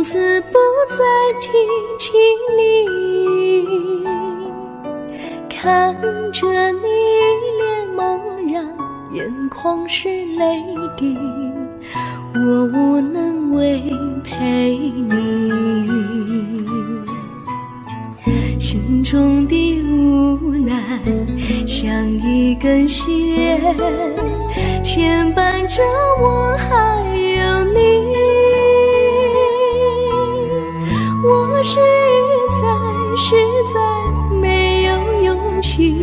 此不再提起你，看着你一脸茫然，眼眶是泪滴，我无能为陪你，心中的无奈像一根线牵绊着我还有你，我实在没有勇气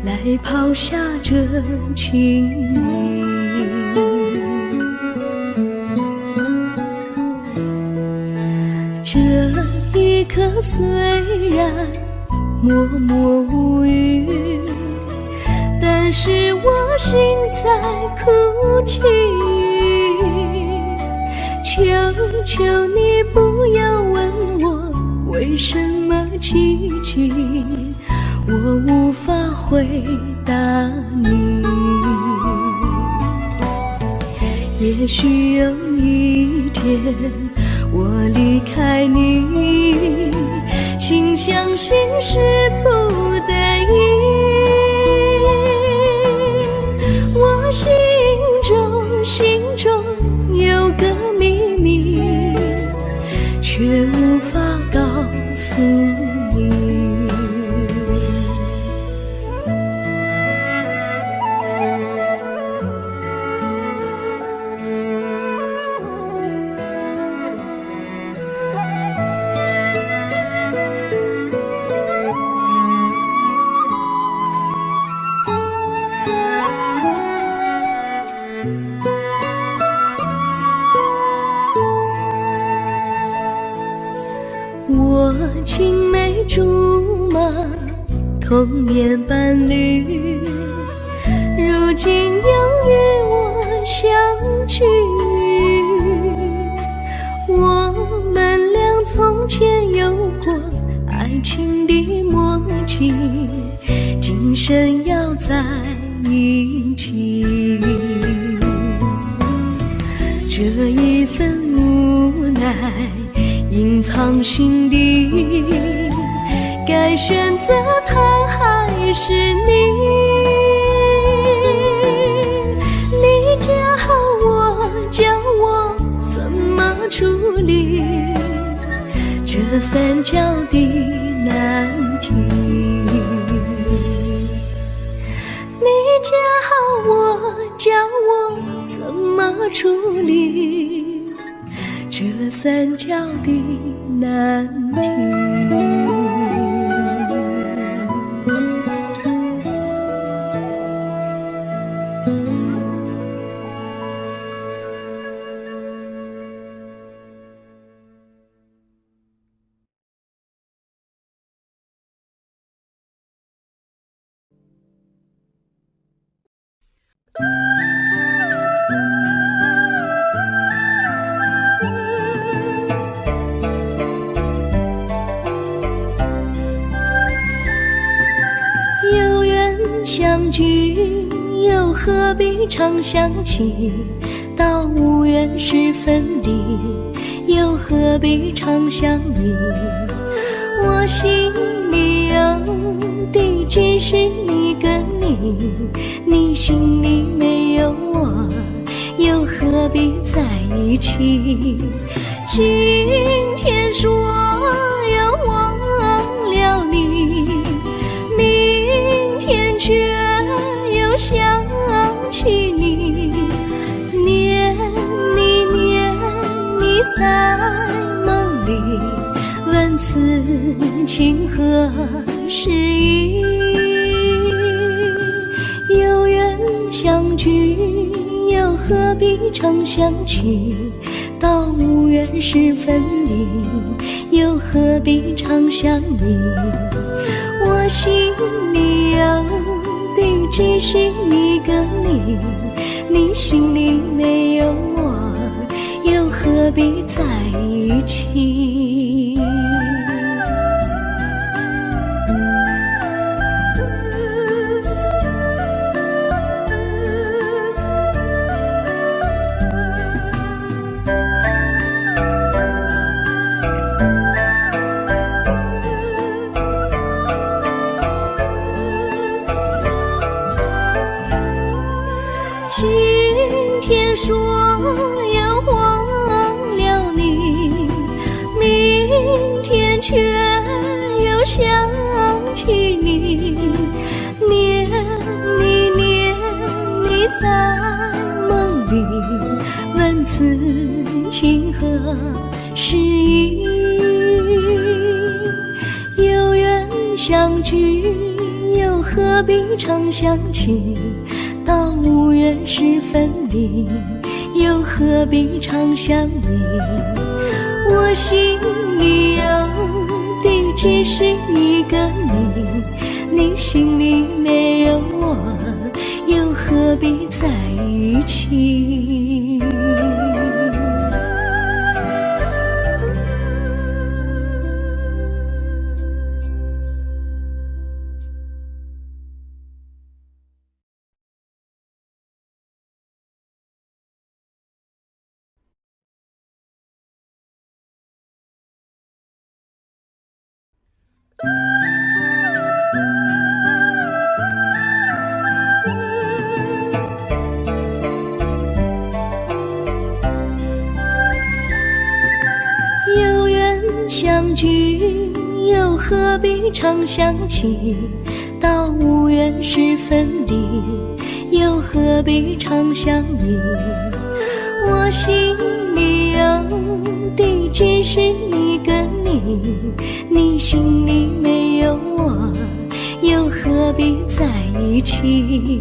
来抛下这情谊，这一刻虽然默默无语，但是我心在哭泣，求求你不要问我为什么寂静，我无法回答你，也许有一天我离开你，心相信是不得已，我心中有个秘密，却无法告诉你。我青梅竹马，童年伴侣，如今又与我相聚。我们俩从前有过爱情的默契，今生要在一起。这一份无奈隐藏心底，该选择他还是你？你教我怎么处理这三角的难题？你教我怎么处理这三角的难题？有缘相聚，又何必常想起？到无缘时分离，又何必常想你？我心里有的只是一个你，你心里没有我，又何必在一起？今天说要忘了你，明天却又想起你，念你在梦里，问此情何时已？有缘相聚，又何必常想起？到无缘时分离，又何必常想你？我心里有的只是一个你，你心里没有我，又何必在一起？此情何时已？有缘相聚，又何必常相期？到无缘时分离，又何必常相依？我心里有的只是一个你，你心里没有我，又何必在一起？有缘相聚，又何必常相期？到无缘时分离，又何必常相依？我心里有的只是一个你，你心里没有我，又何必在一起？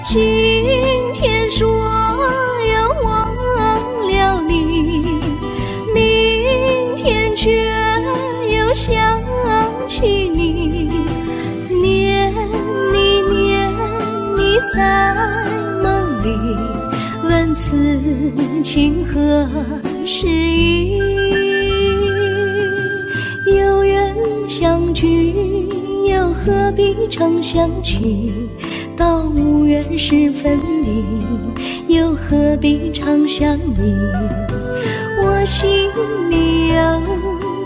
今天说要忘了你，明天却又想起你，念你在梦里，问此情何时已？有缘相聚，又何必常相期？到无缘时分离，又何必常相依？我心里有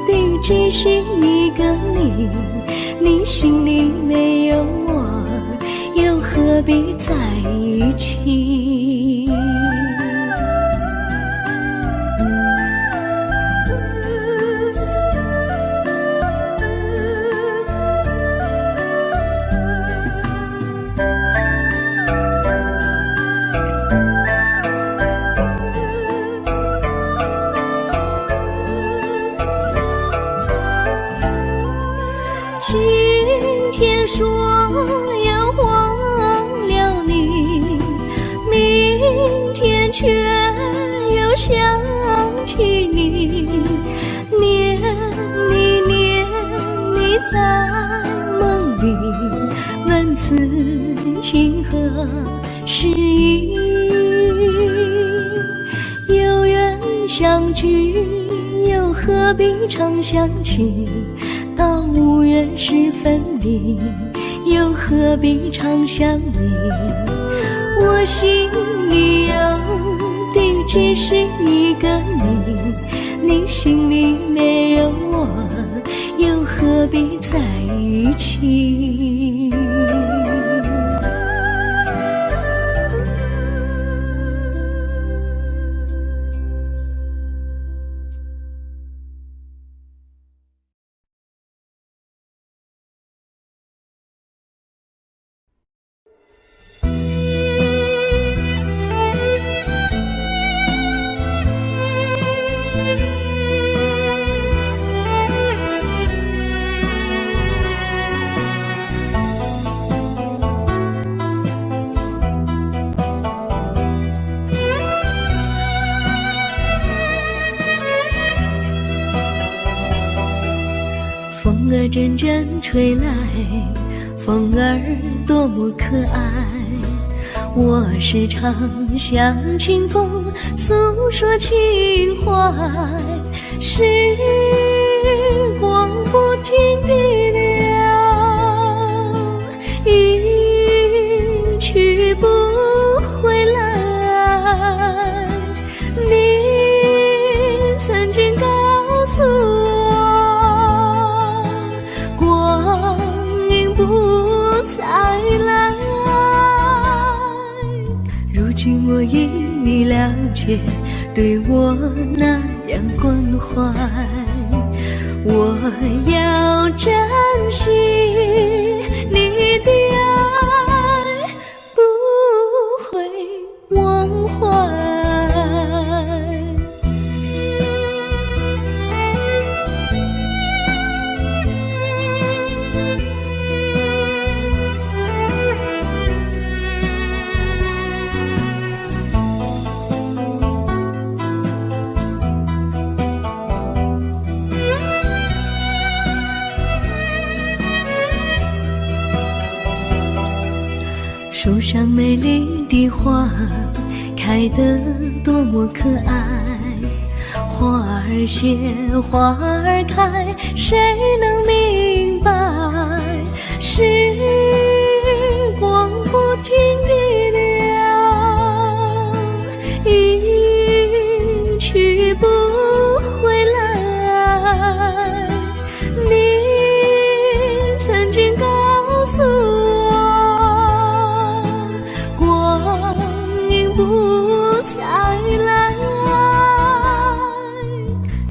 的只是一个你，你心里没有我，又何必在一起？今天说要忘了你，明天却又想起你，念你在梦里，问此情何时已？有缘相聚，又何必常相期？到无缘时分离，又何必常相依？我心里有的只是一个你，你心里没有我，又何必在一起？风儿阵阵吹来，风儿多么可爱。我时常向清风诉说情怀，时光不停地流，一去不回来。你曾经告诉我，光阴不再来。如今我已了解，对我那样关怀，我要珍惜你的爱，不会忘怀。树上美丽的花开得多么可爱，花儿谢，花儿开，谁能明白？时光不停地流，一去不回来。你曾经告诉我，光阴不再来。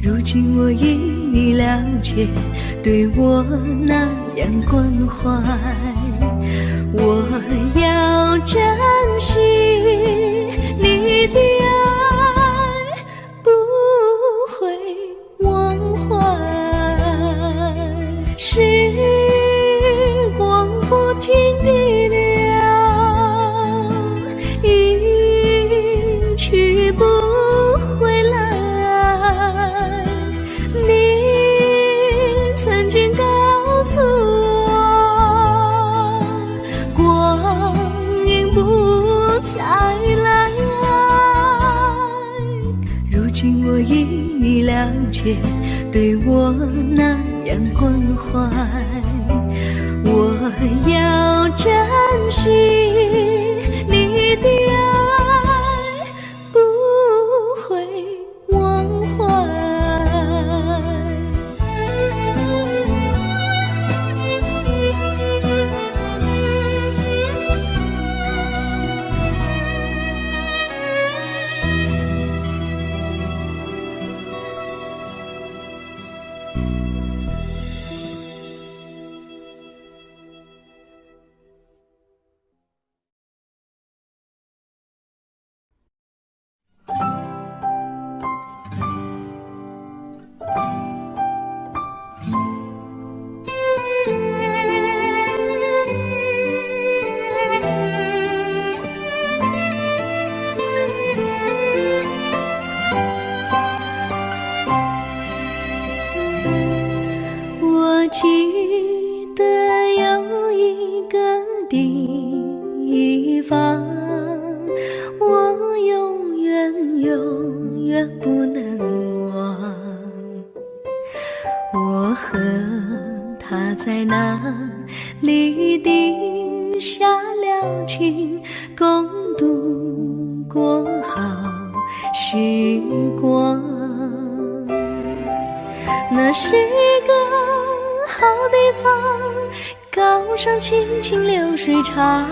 如今我已了解，对我那样关怀，我要珍惜你的爱，不会忘怀。时光不停地流，一去不回来。你曾经告诉我，光阴不再来。如今我已了解，对我那样关怀，我要珍惜你的爱，不会忘怀。我记得有一个地方，我永远不能忘。我和他在那里定下了情，共度过好时光。那是个好地方，高山青青流水长，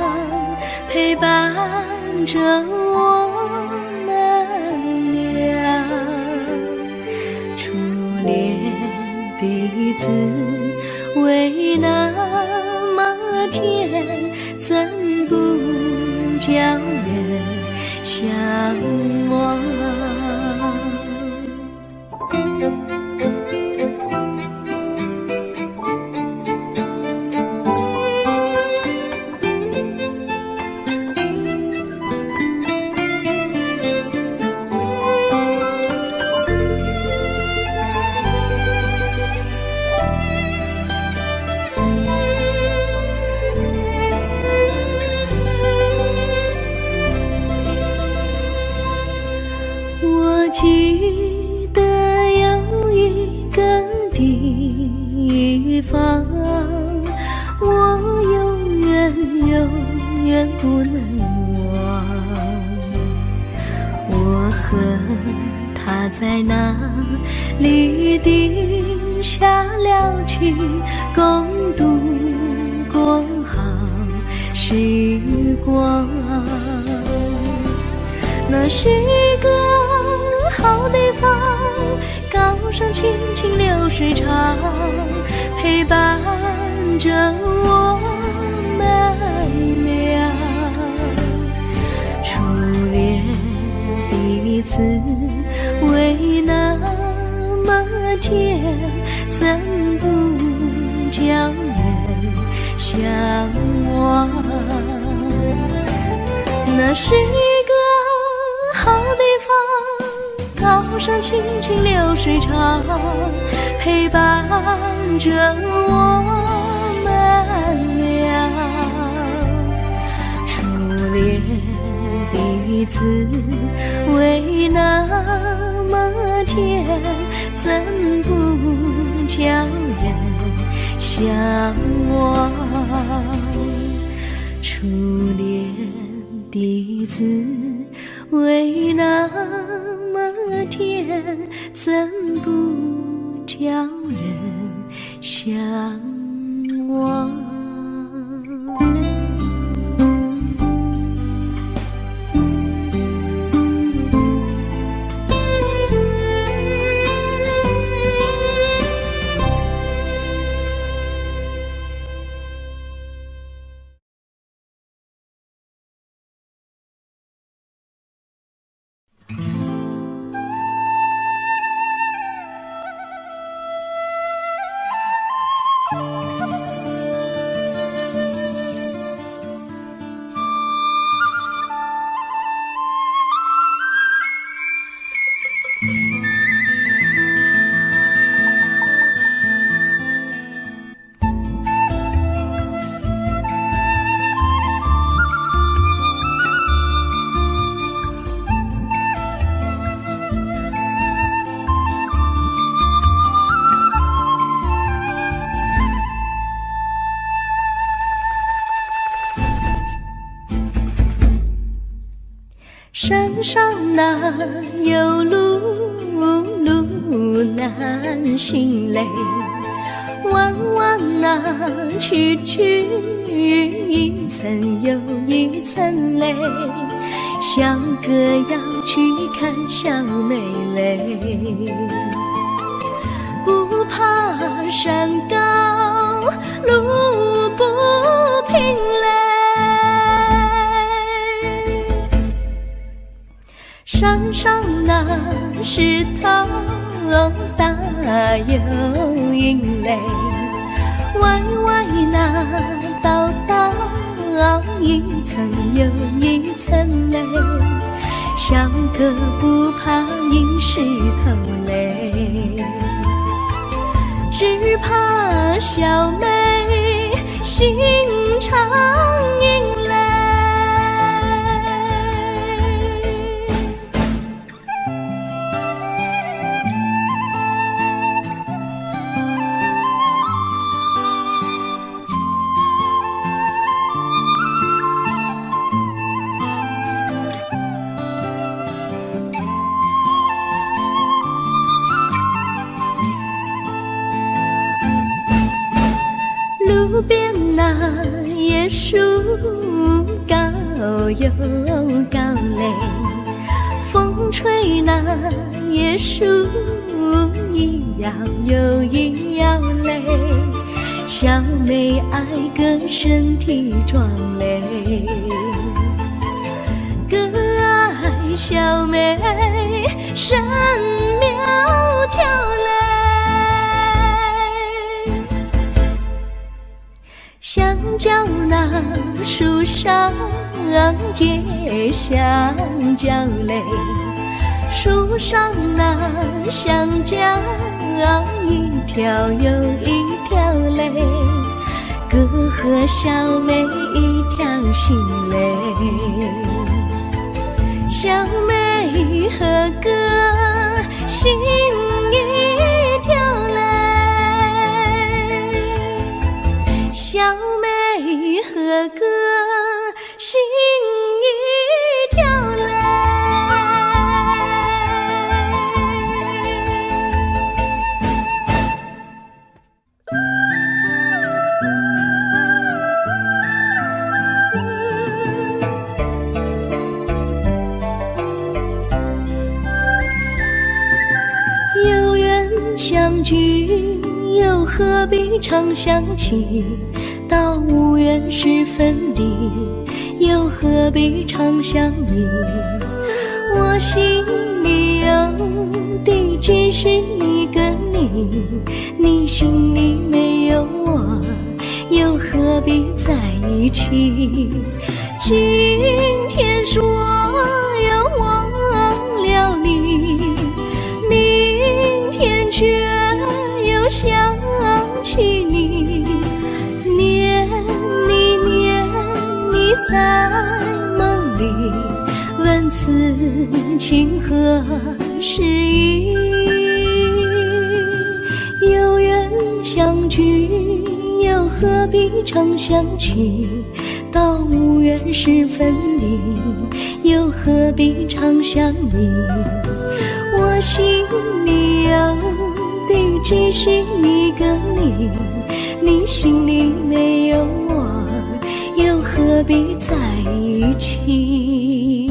陪伴着我们俩。初恋的滋味那么甜，怎不叫人向往？我记得有一个地方，我永远不能忘。我和他在那里定下了情，共度过好时光。那是个好地方，高山青青流水长，陪伴着我们俩。初恋的滋味那么甜，怎不叫人向往？那是个好地方，高山青青流水长，陪伴着我们俩。初弟子为那么甜，怎不叫人向往？初恋弟子为那么甜，怎不叫人向往？山上哪有路，路难行嘞，弯弯哪曲曲，一层又一层嘞，小哥要去看小妹嘞，不怕山高路不平嘞，山上那石头大又硬嘞，歪歪那道道一层又一层嘞，小哥不怕硬石头嘞，只怕小妹心肠硬嘞。路边那椰树高又高嘞，风吹那椰树一摇又一摇嘞，小妹爱个身体壮嘞，哥爱小妹身苗条嘞，香蕉那树上结香蕉嘞，树上那香蕉一条又一条嘞，哥和小妹一条心嘞，小妹和哥心一条嘞，小妹和哥心一条嘞。有缘相聚，又何必常想起？到无缘时分离，又何必常想你？我心里有的只是一个你，你心里没有我，又何必在一起？今天说要忘了你，明天却又想起你，念你在梦里，问此情何时已？有缘相聚，又何必常想起？到无缘时分离，又何必常想你？我心里有的只是一个你，你心里没有我，又何必在一起？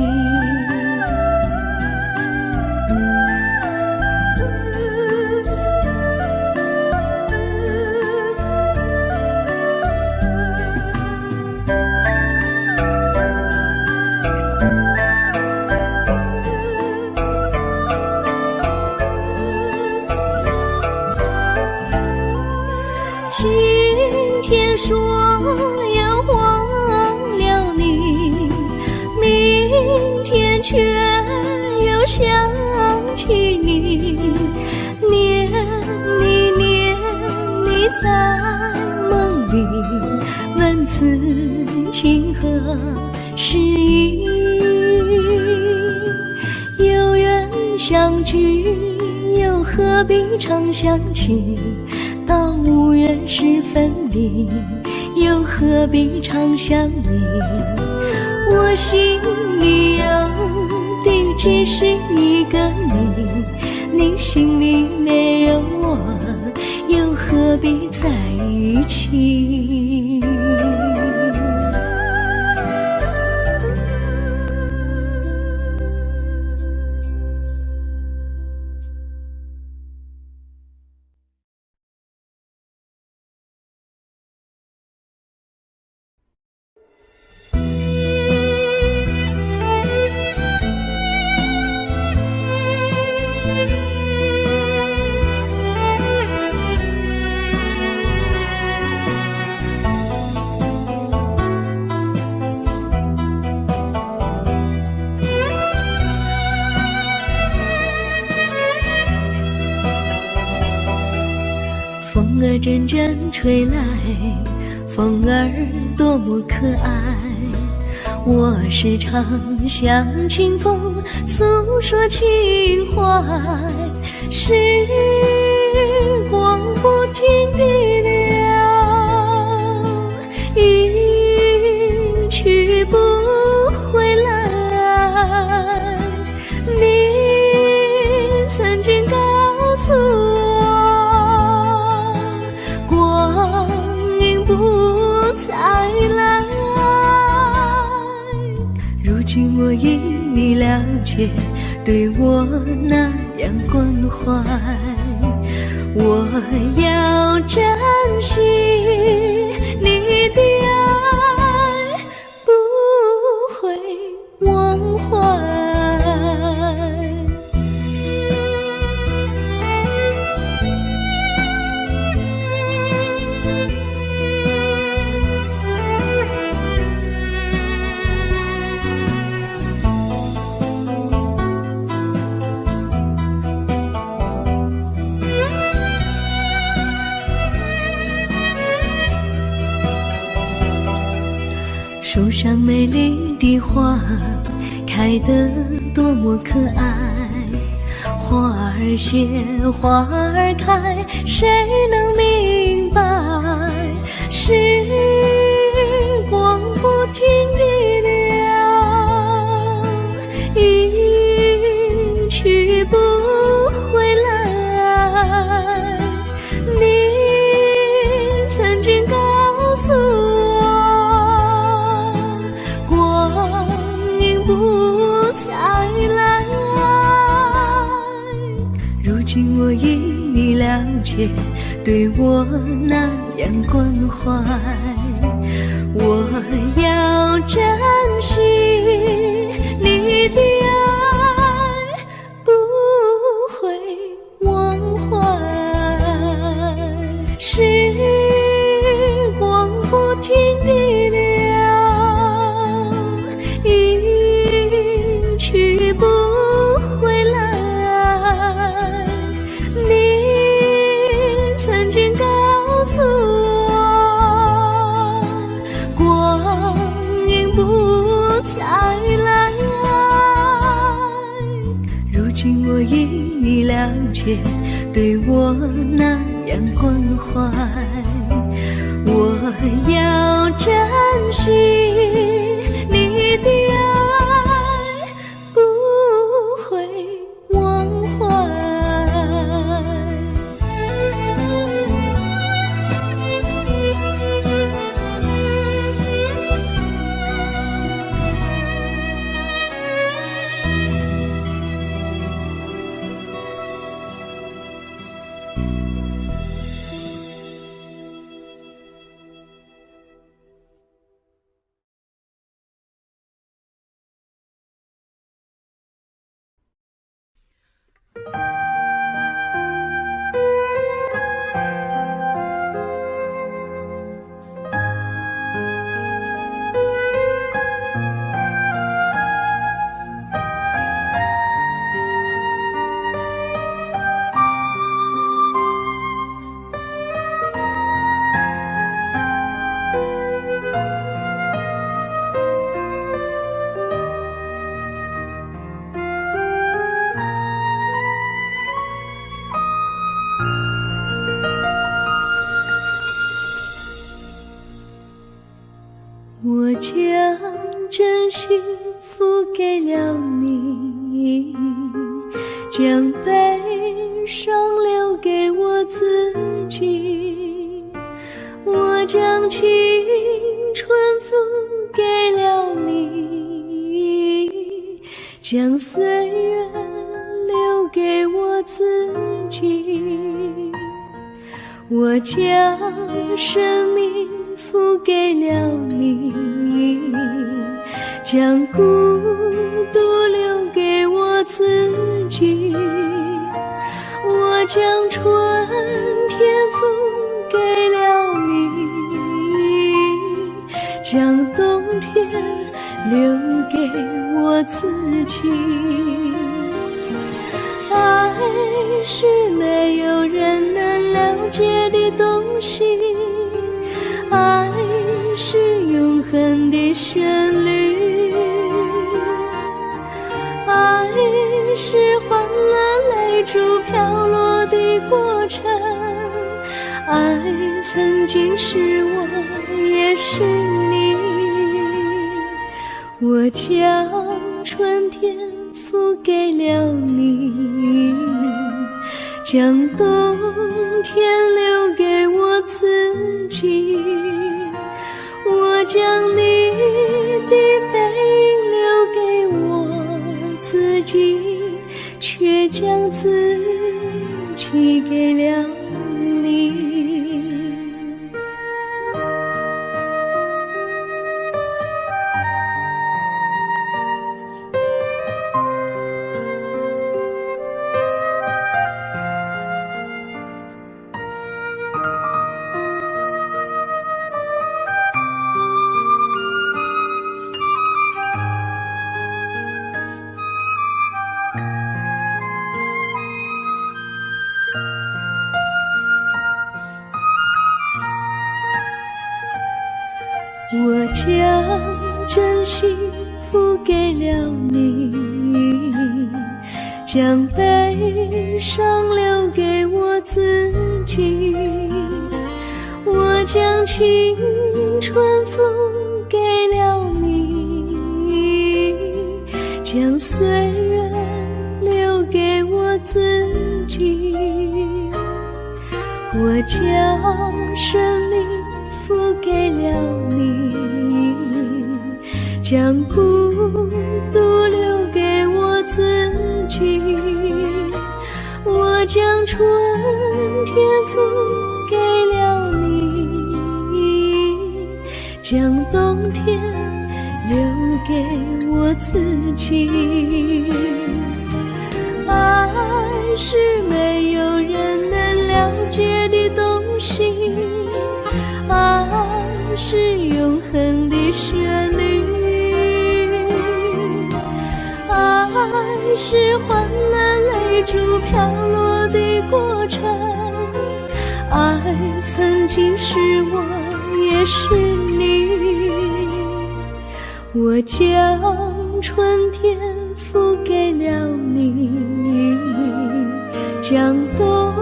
今天说要忘了你，明天却又想起你，念你在梦里，问此情何时已？有缘相聚，又何必常想起？到无缘时分离，又何必常想你？我心里有的只是一个你，你心里没有我，又何必在一起？风儿阵阵吹来，风儿多么可爱。我时常向清风诉说情怀，时光不停地流，一去不回来。你曾经告诉我，光阴不再来。如今我已了解，对我那样关怀，我要珍惜你的爱，不会忘怀。树上美丽的花开得多么可爱，花儿谢花儿开，谁能明白？时光不停地流，一去不回来。你曾经告诉我，不再来。如今我已了解，对我那样关怀，我要珍惜你的爱，不会忘怀。时光不停地流，去不回来。你曾经告诉我，光阴不再来。了解，对我那样关怀。我要珍惜你的爱，不会忘怀。我将真心付给了你，将悲伤留给我自己。我将青春付给了你，将岁月留给我自己。我将生命付给了你，将孤独留给我自己。我将春天付给了你，将冬天留给我自己。爱是没有人能了解的东西，爱是永恒的旋律，爱是换了泪珠飘落的过程，爱曾经是我也是你。我将春天付给了你，将冬天留给我自己。我将你的背影留给我自己，却将自己给了你。我将真心付给了你，将悲伤留给我自己。我将青春付给了你，将岁月留给我自己。我将生命付给了你，将孤独留给我自己。我将春天付给了你，将冬天留给我自己。爱是没有人能了解的东西，爱是永恒的旋律，爱是换了泪珠飘落的过程，爱曾经是我也是你。我将春天付给了你，将冬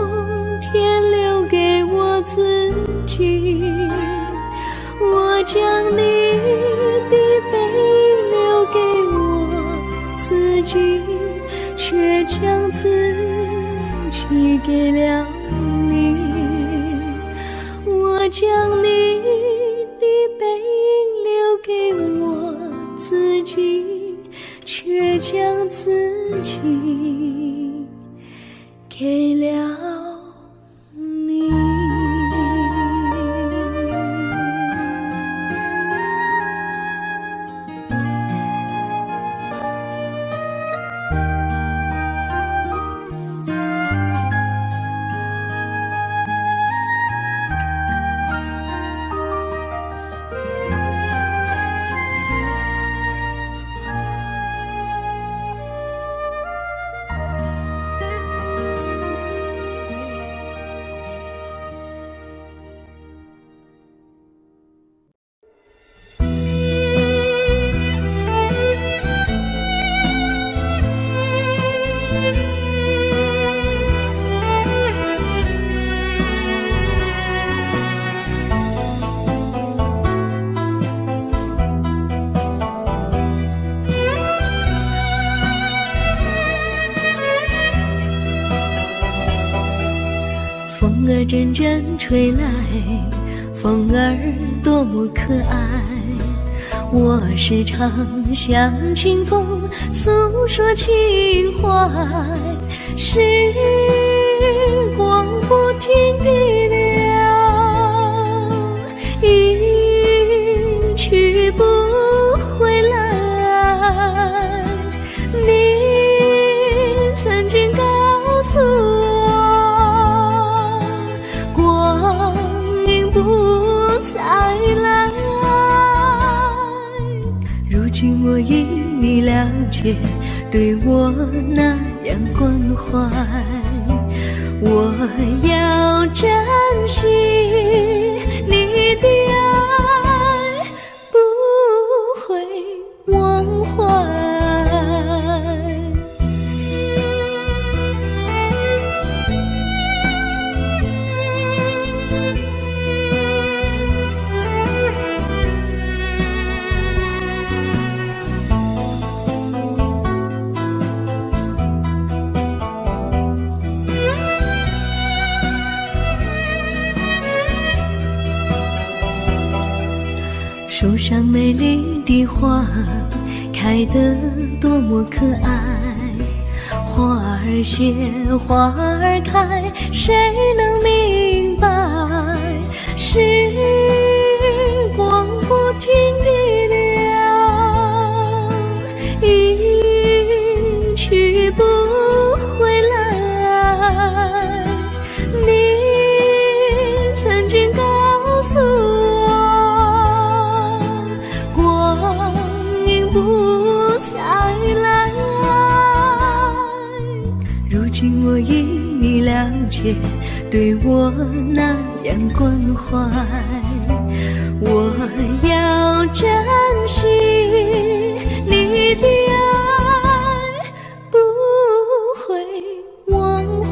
天留给我自己，我将你的背影留给我自己，却将自己给了你。我将你的背影留给我自己，却将自己给了你。风儿阵阵吹来，风儿多么可爱。我时常向清风诉说情怀，时光不停地流，一去不回来。你曾经告诉我，光阴不再来。如今我已了解，对我那样关怀，我要珍惜你的爱，不会忘怀。树上美丽的花开得多么可爱，花儿谢，花儿开，谁能明白？时光不停地流，一去不回来。你曾经告诉我，不再来。如今我已了解，对我那样关怀，我要珍惜你的爱，不会忘怀。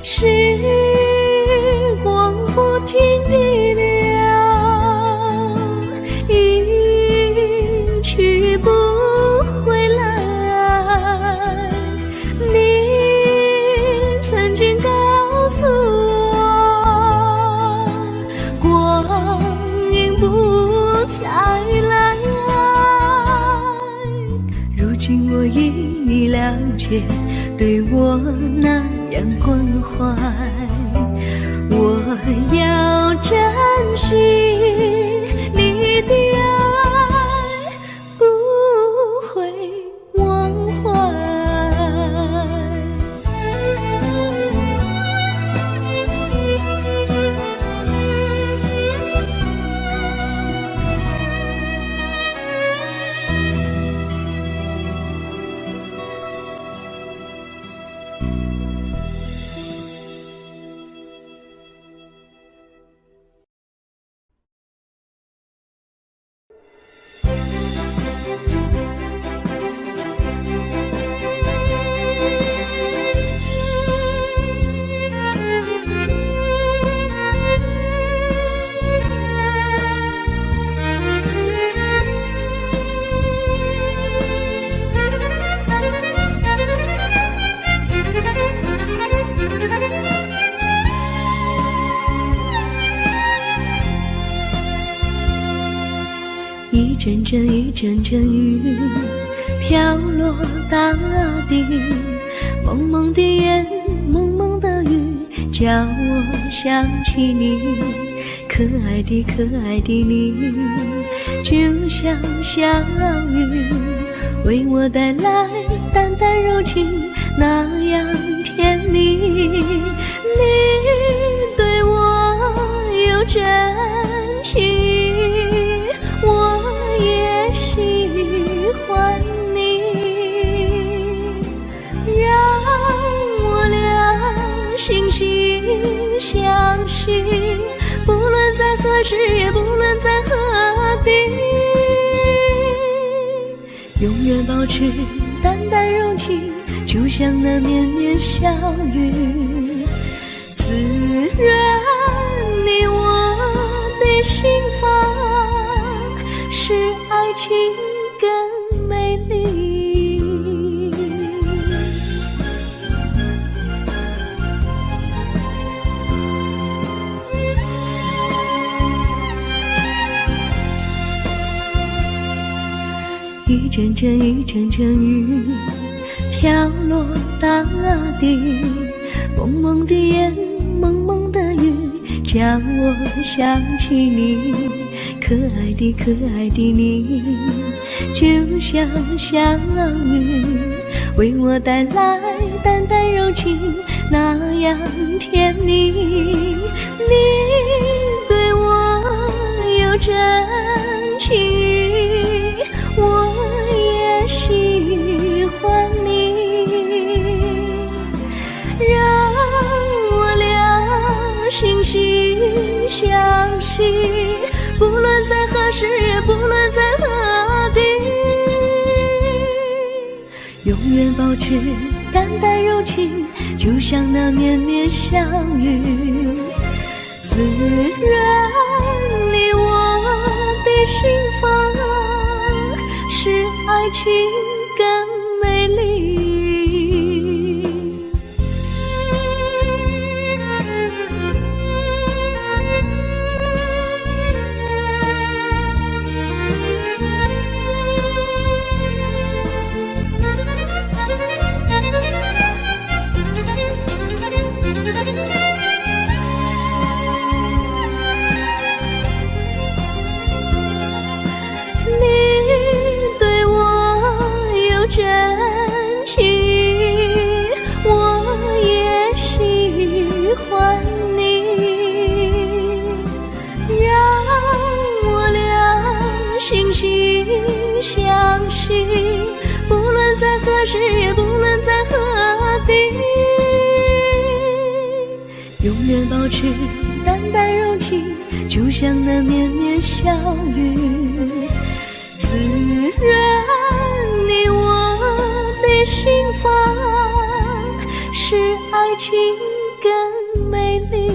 时光不停地流，去不回来。你曾经告诉我，光阴不再来。如今我已了解，对我那样关怀，我要珍惜你的爱，不会忘怀。一阵阵雨飘落大地，蒙蒙的烟，蒙蒙的雨，叫我想起你，可爱的可爱的你，就像小雨，为我带来淡淡柔情，那样甜蜜。你对我有真情，我也喜欢你，让我俩惺惺相惜，不论在何时，也不论在何地，永远保持淡淡柔情，就像那绵绵小雨，滋润你我的心房，使爱情更美丽。一阵阵一阵阵雨飘落大地，蒙蒙的烟，蒙蒙的雨，叫我想起你，可爱的可爱的你，就像小雨，为我带来淡淡柔情，那样甜蜜。你对我有真情，我也喜欢你，让我俩惺惺相惜，不论在何时，也不论在何地，永远保持淡淡柔情，就像那绵绵小雨，滋润你我的心房，使爱情更美丽。真情，我也喜欢你，让我俩惺惺相惜，不论在何时，也不论在何地，永远保持淡淡柔情，就像那绵绵小雨，滋润你我的心房，使爱情更美丽。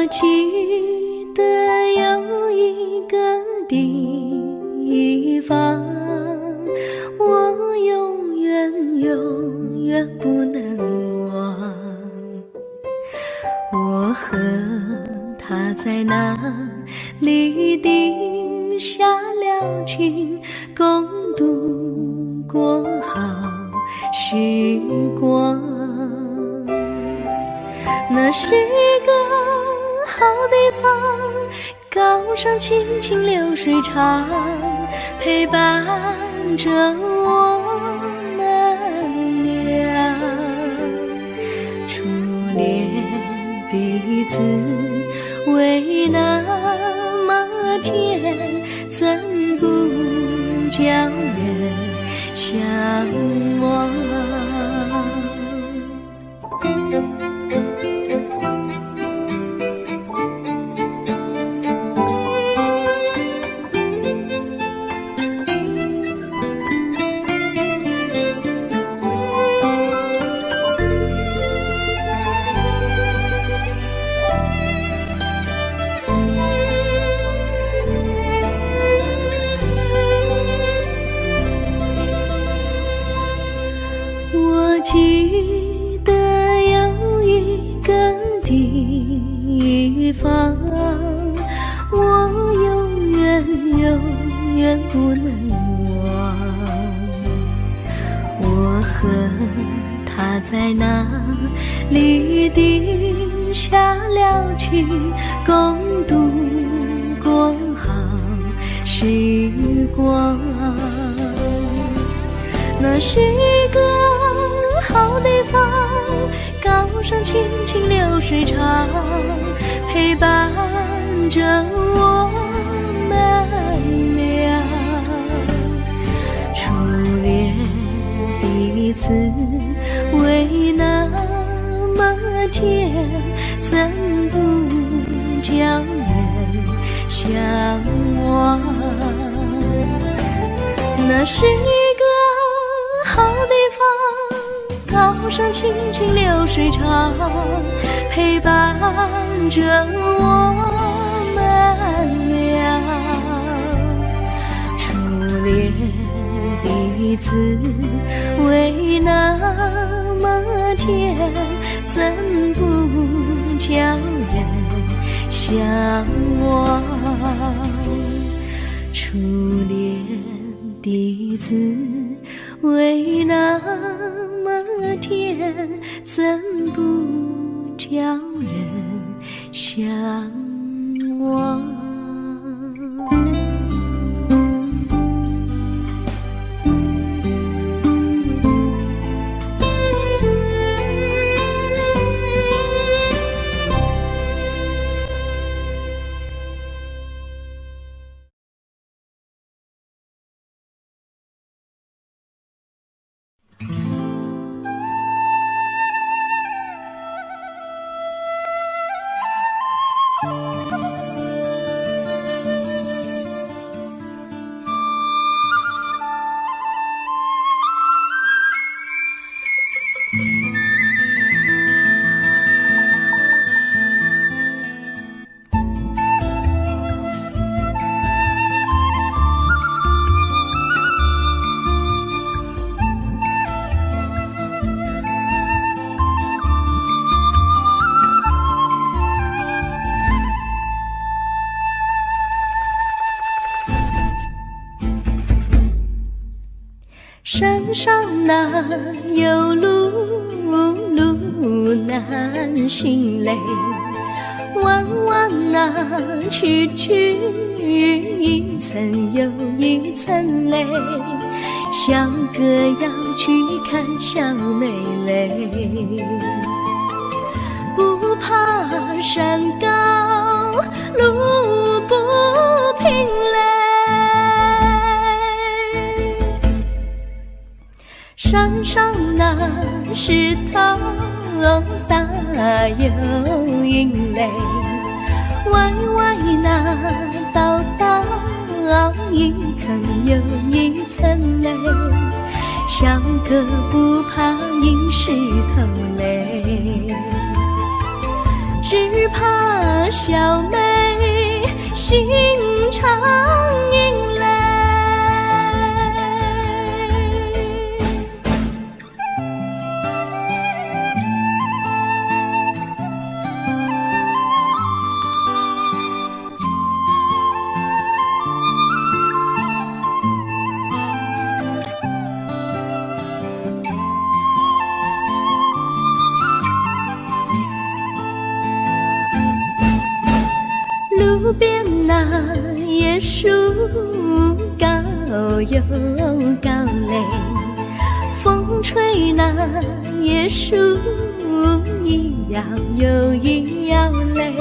记得有一个地方，我永远不能忘。我和他在那里定下了情，共度过好时光。那是一个好地方，高山清清流水长，陪伴着我们俩。初恋第一次为那么甜，怎相望。我记得有一个地方，我永远不能忘。我和他在那里定下了情，共度过好时光。那是一个好地方，高山青青流水长，陪伴着我们俩。初恋的滋味那么甜，怎不叫人向往？那是一个好地方，高山青青流水长，陪伴着我们俩。初恋的滋味那么甜，怎不叫人向往？初恋的滋味那么甜，怎不叫人向往？山上哪有路难行嘞，弯啊曲一层又一层嘞，小哥要去看小妹嘞，不怕山高路不平嘞，山上那石头大又硬嘞，歪那道一层又一层嘞，小哥不怕硬石头嘞，只怕小妹心肠硬嘞。路边那椰树高又高嘞，风吹那椰树一摇又一摇嘞，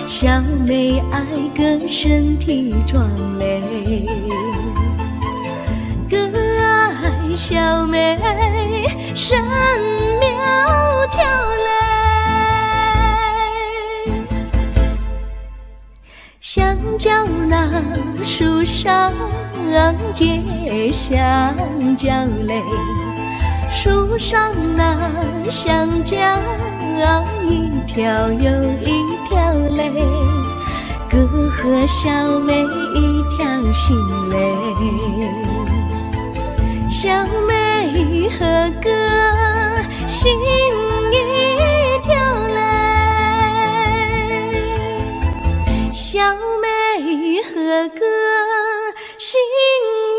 小妹爱个身体壮嘞，哥爱小妹神苗条嘞，香蕉那树上结香蕉嘞，树上那香蕉一条又一条嘞，哥和小妹一条心嘞，小妹和哥心一条嘞，小妹和哥心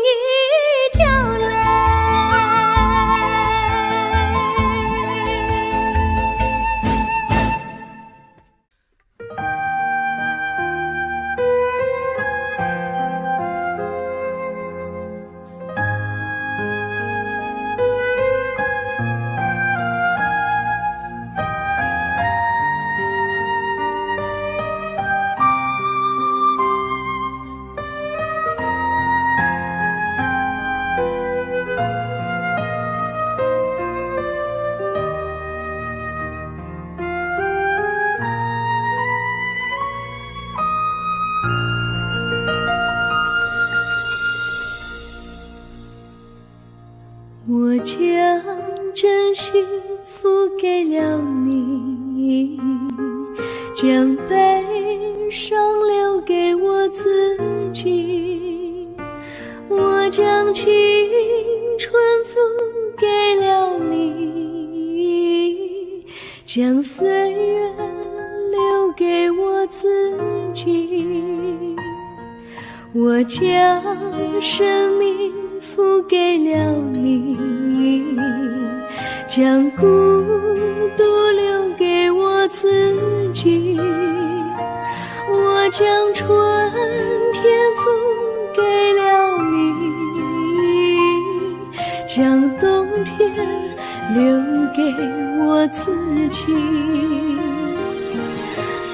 一条嘞。我将真心付给了你，将悲伤留给我自己，我将青春付给了你，将岁月留给我自己，我将生命付给了你，将孤独留给我自己，我将春天付给了你，将冬天留给我自己。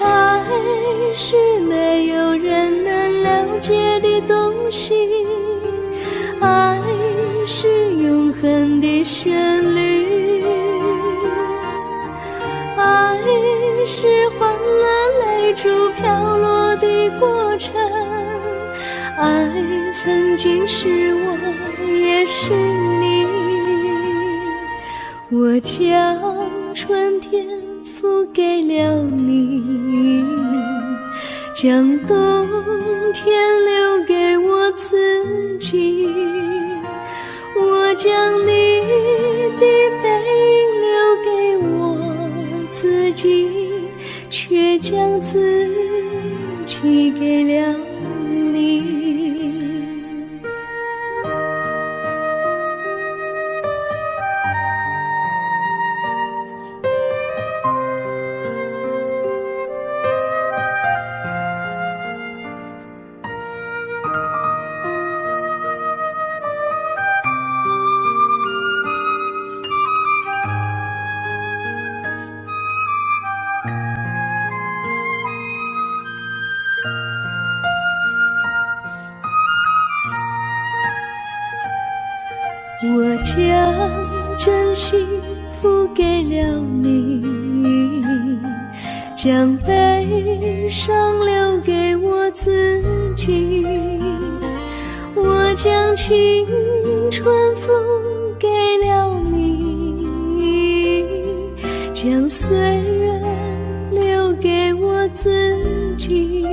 爱是没有人能了解的东西，爱是永恒的旋律，爱是换了泪珠飘落的过程，爱曾经是我也是你，我将春天付给了你，将冬天留给我自己，我将你的背影留给我自己，却将自己给了你。我将真心付给了你，将悲伤留给我自己，我将青春付给了你，将岁月留给我自己，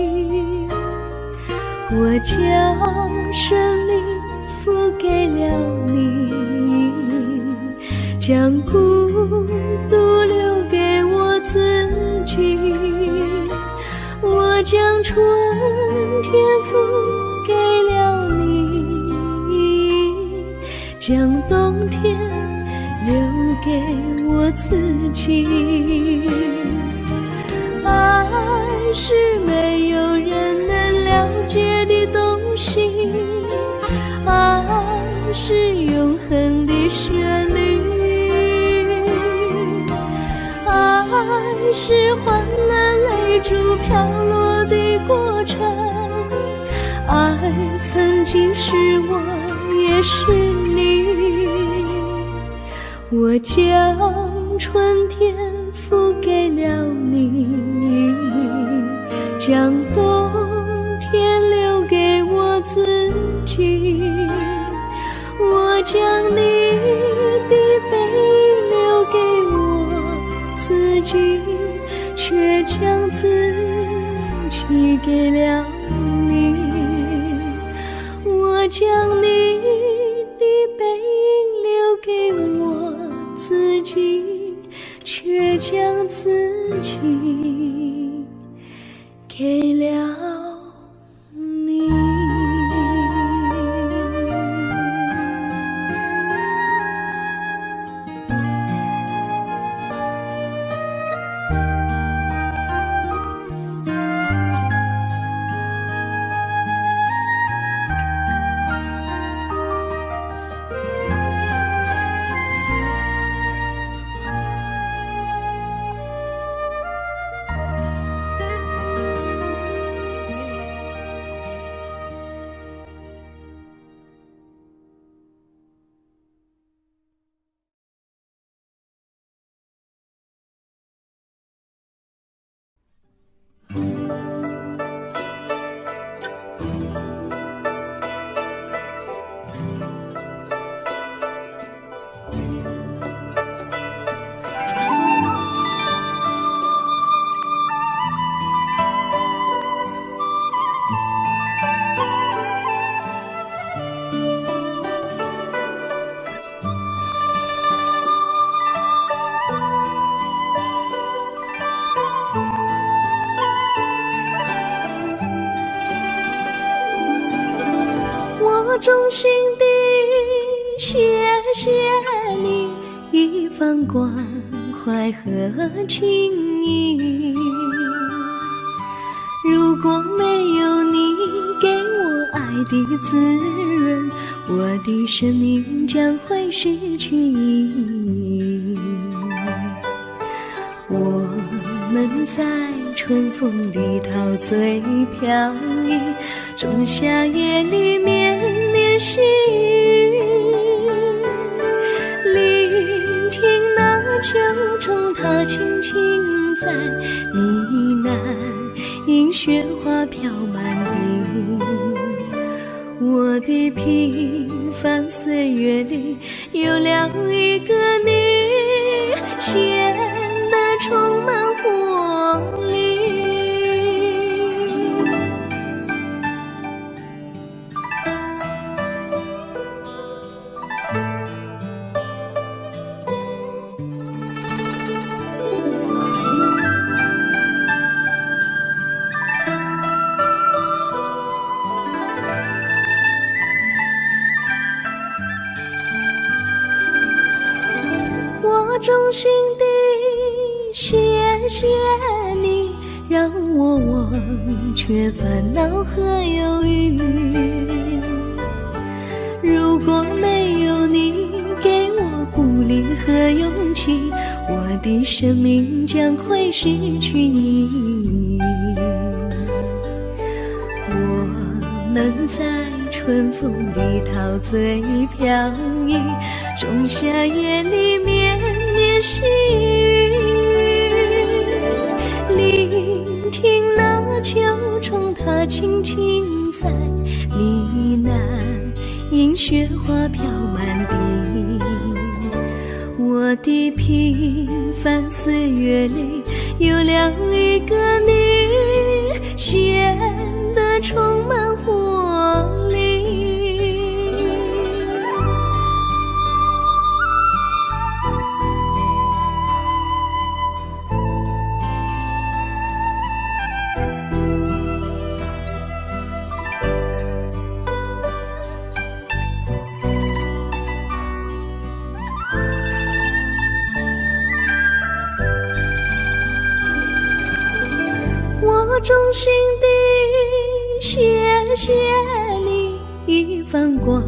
我将生命付给了你，将孤独留给我自己，我将春天付给了你，将冬天留给我自己。爱是没有人能了解的东西，爱是永恒的旋律，爱是换了泪珠飘落的过程，爱曾经是我也是你。我将春天付给了你，将冬天留给我自己。我将你的背影留给我自己，却将自己给了你。我将你的背影留给我自己，却将自己给了你。我衷心地谢谢你一番关怀和情谊，如果没有你给我爱的滋润，我的生命将会失去意义。我们在春风里陶醉飘逸，仲夏夜里绵绵细雨，聆听那秋虫它轻轻在呢喃，因雪花飘满地。我的平凡岁月里有了一个你，显得充满活力。我衷心地谢谢你，让我忘却烦恼和忧郁。如果没有你给我鼓励和勇气，我的生命将会失去意义。我们在春风里陶醉飘逸，仲夏夜里绵绵细雨，聆听那秋虫它轻轻在呢喃，因雪花飘满地。我的平凡岁月里有了一个你，显得充满活力。我衷心地谢谢你一番关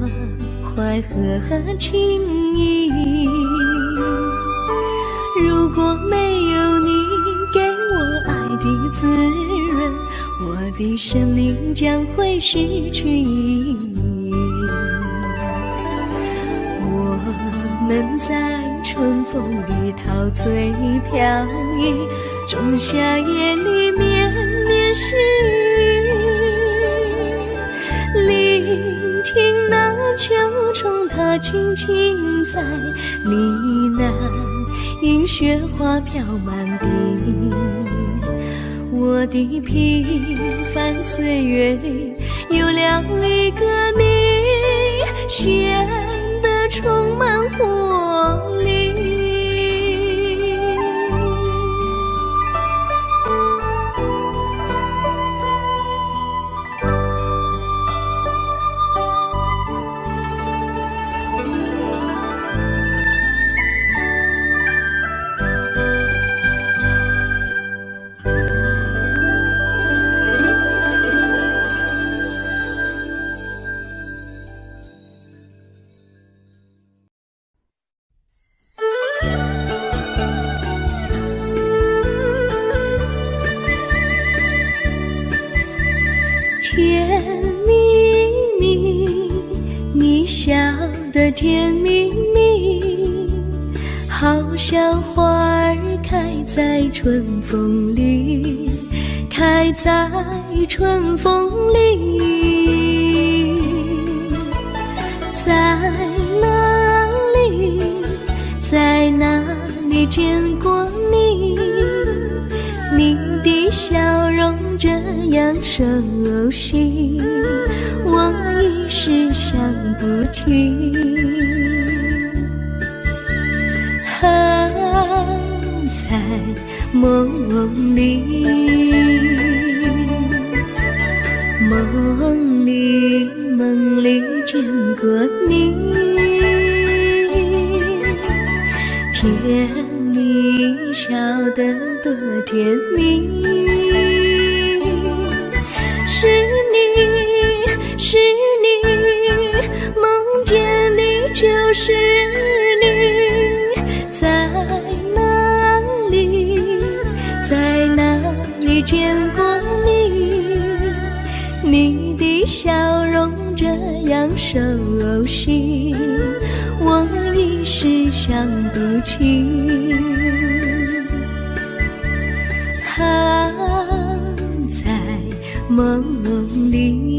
怀和情谊，如果没有你给我爱的滋润，我的生命将会失去意义。能在春风里陶醉飘逸，仲夏夜里绵绵细雨，聆听那秋虫它轻轻在呢喃，迎雪花飘满地。我的平凡岁月里有了一个你，显得充满活力。甜蜜蜜，你笑得甜蜜蜜，好像花儿开在春风里，开在春风里。在哪里，在哪里见过你？你的笑容这样熟悉，我一时想不起。在梦里，梦里见过你，甜蜜笑得多甜蜜。是你，是你，梦见你就是你。在哪里，在哪里见过你？你的笑容这样熟悉，我一时想不起。在梦里。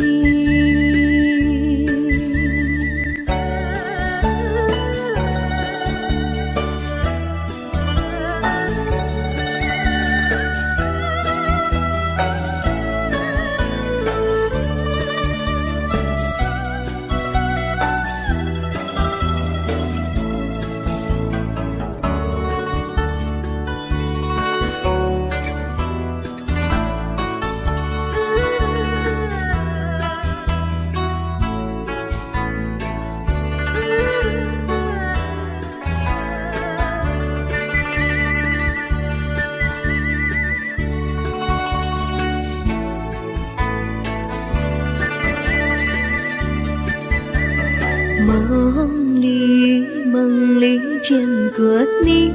梦里见过你，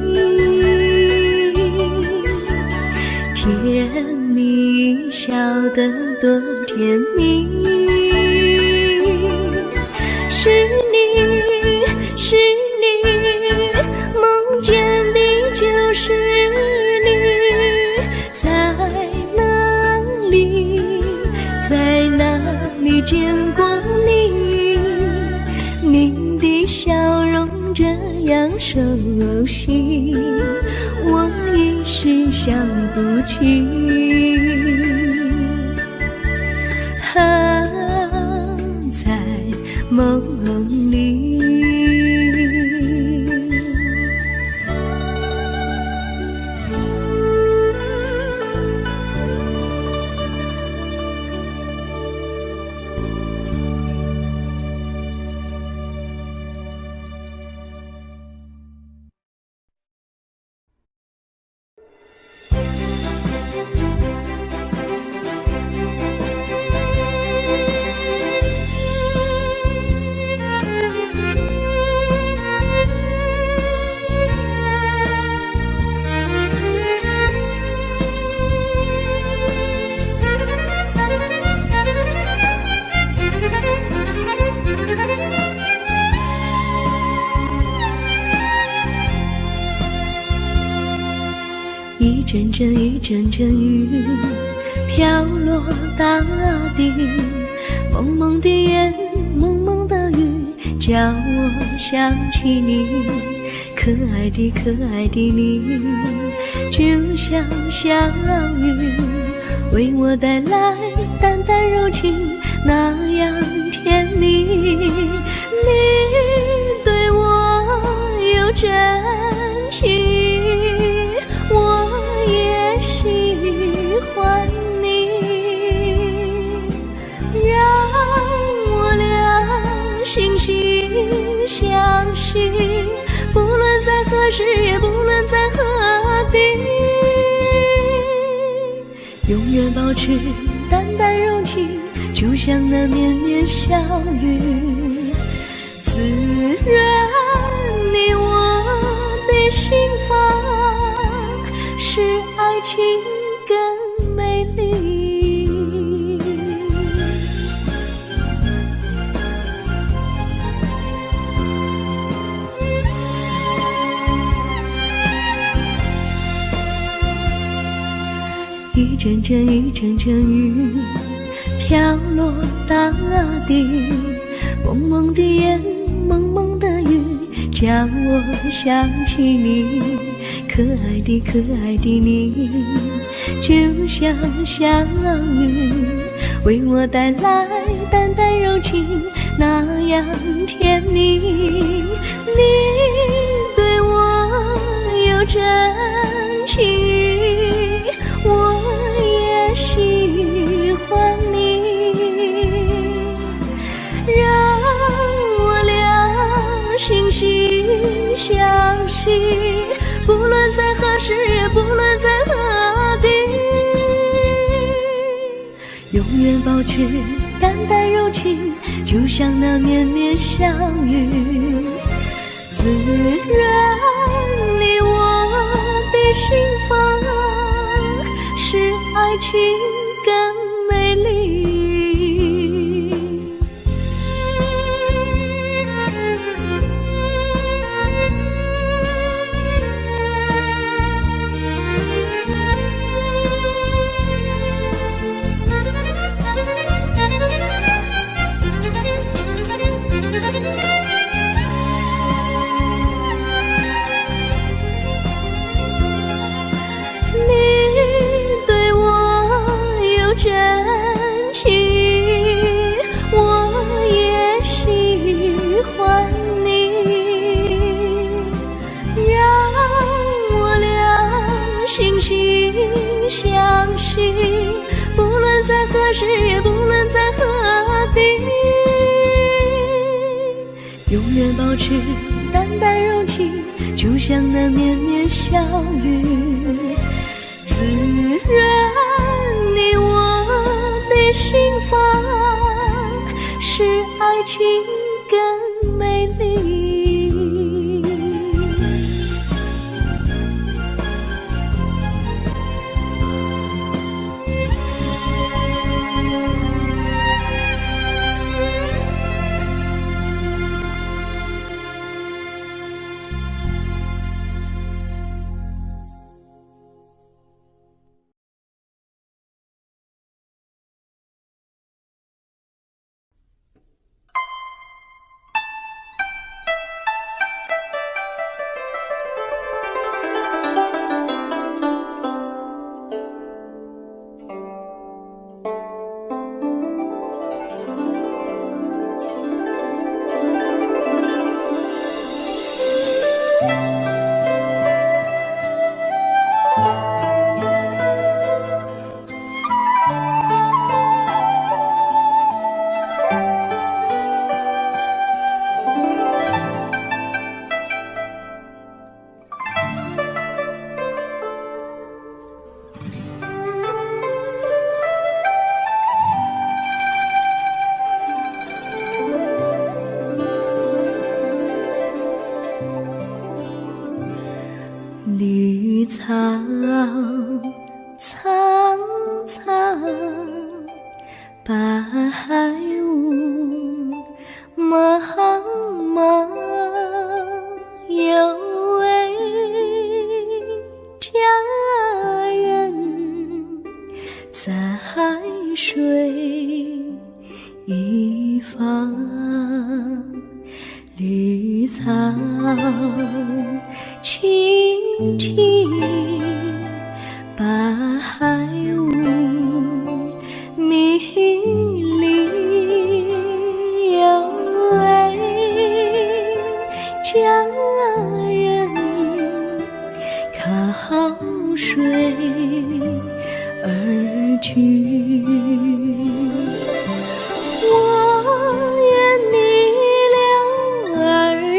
甜蜜笑得多甜蜜。是你，是你，梦见你就是你。在哪里，在哪里见过你？你的笑容这样熟悉，我一时想不起。在梦里。一阵阵雨飘落大地，蒙蒙的烟，蒙蒙的雨，叫我想起你，可爱的你，就像小雨，为我带来淡淡柔情，那样甜蜜。你对我有真情，我也喜欢你，让我俩惺惺相惜，不论在何时，也不论在何地，永远保持淡淡柔情，就像那绵绵小雨，滋润你我的心房，使爱情更美丽。一阵阵雨飘落大地，蒙蒙的烟，蒙蒙的雨，叫我想起你，可爱的你，就像小雨，为我带来淡淡柔情，那样甜蜜。你对我有真情，我也喜欢你，让我俩惺惺相惜，不论在何时，也不论在何地，永远保持淡淡柔情，就像那绵绵小雨，滋润你我的心房，使爱情更美丽。真情，我也喜欢你，让我俩惺惺相惜，不论在何时，也不论在何地，永远保持淡淡柔情，就像那绵绵小雨，滋润你我的心房，使爱情更美丽。绿草苍苍，白雾茫茫，有位佳水一方，绿草青青，白雾迷离，有位佳人靠水而居。我愿逆流而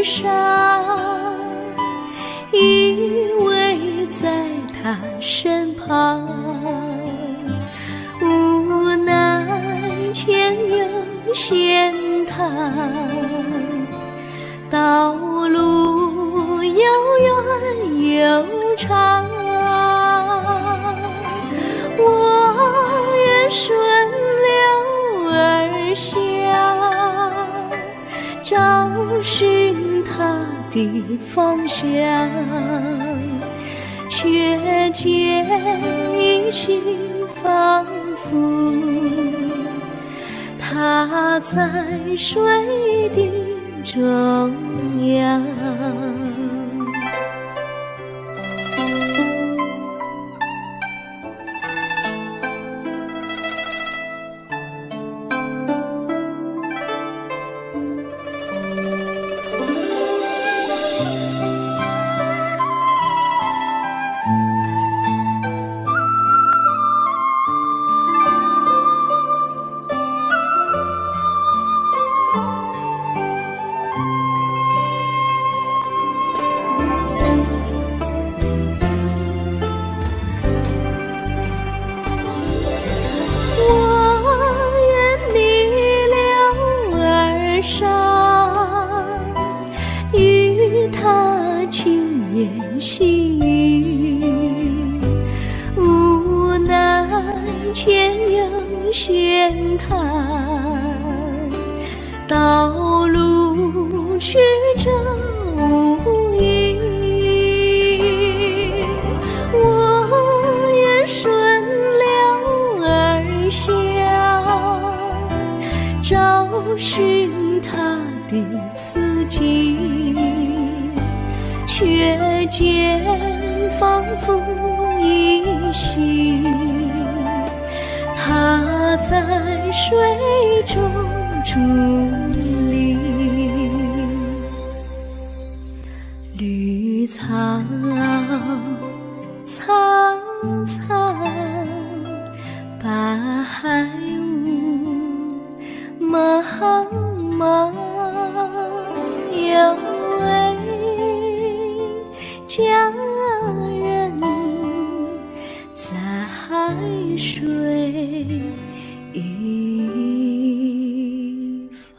上，依偎在他身旁，无奈前有险滩，道路又远又长，我愿顺流而下，找寻他的方向，却见依稀仿佛他在水的中央。细雨，无奈前有险滩，道路曲折无依，我愿顺流而下，找寻他的足迹，却见仿佛依稀他在水中伫立，绿草苍苍，白雾茫茫，有位佳人在水一方。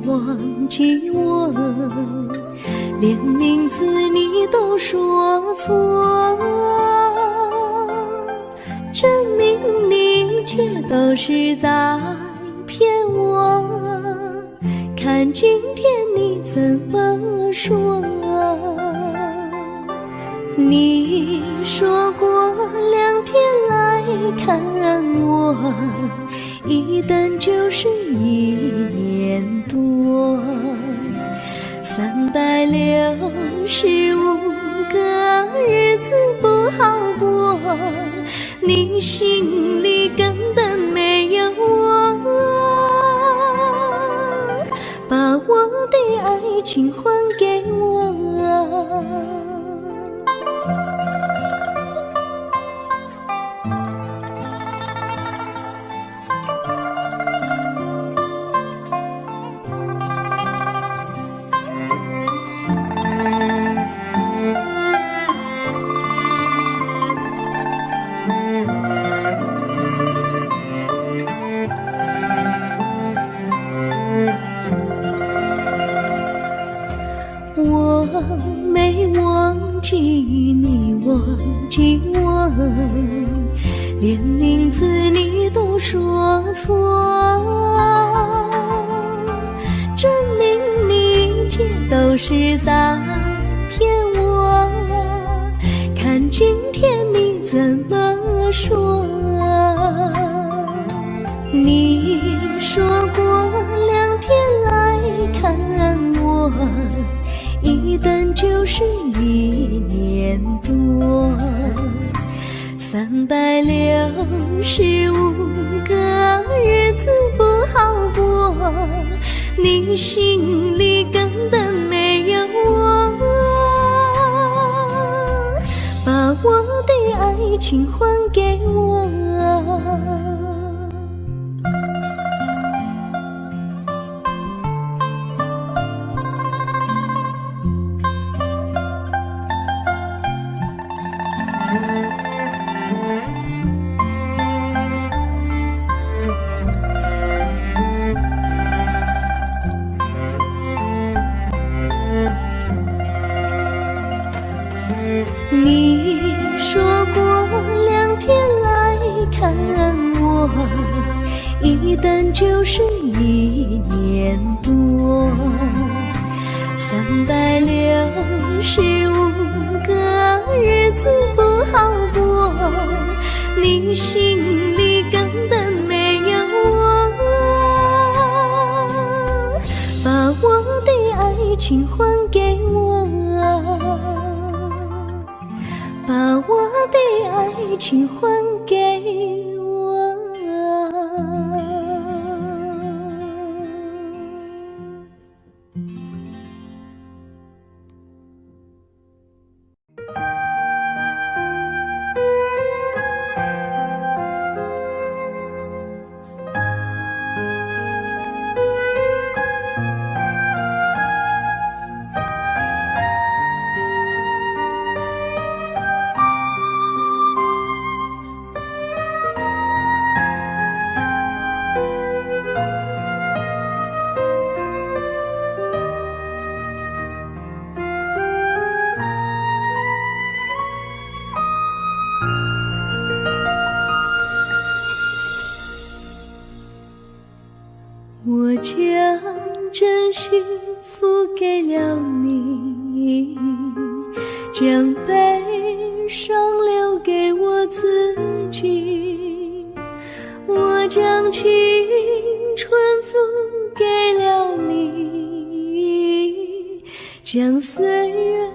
忘记我，连名字你都说错，证明你却都是在骗我。看今天你怎么说？你说过2天来看我，一等就是1年多，365个日子不好过，你心里根本没有我，把我的爱情还给我。你忘记我，连名字你都说错，证明你一切都是在骗我。看今天你怎么说？你说过2天来看我，一等就是1年多，365个日子不好过，你心里根本没有我，把我的爱情还给我。你说过2天来看我，一等就是1年多，365个日子不好过，你心里根本没有我，把我的爱情还给我，把我的爱情还给我。我将真心付给了你，将悲伤留给我自己，我将青春付给了你，将岁月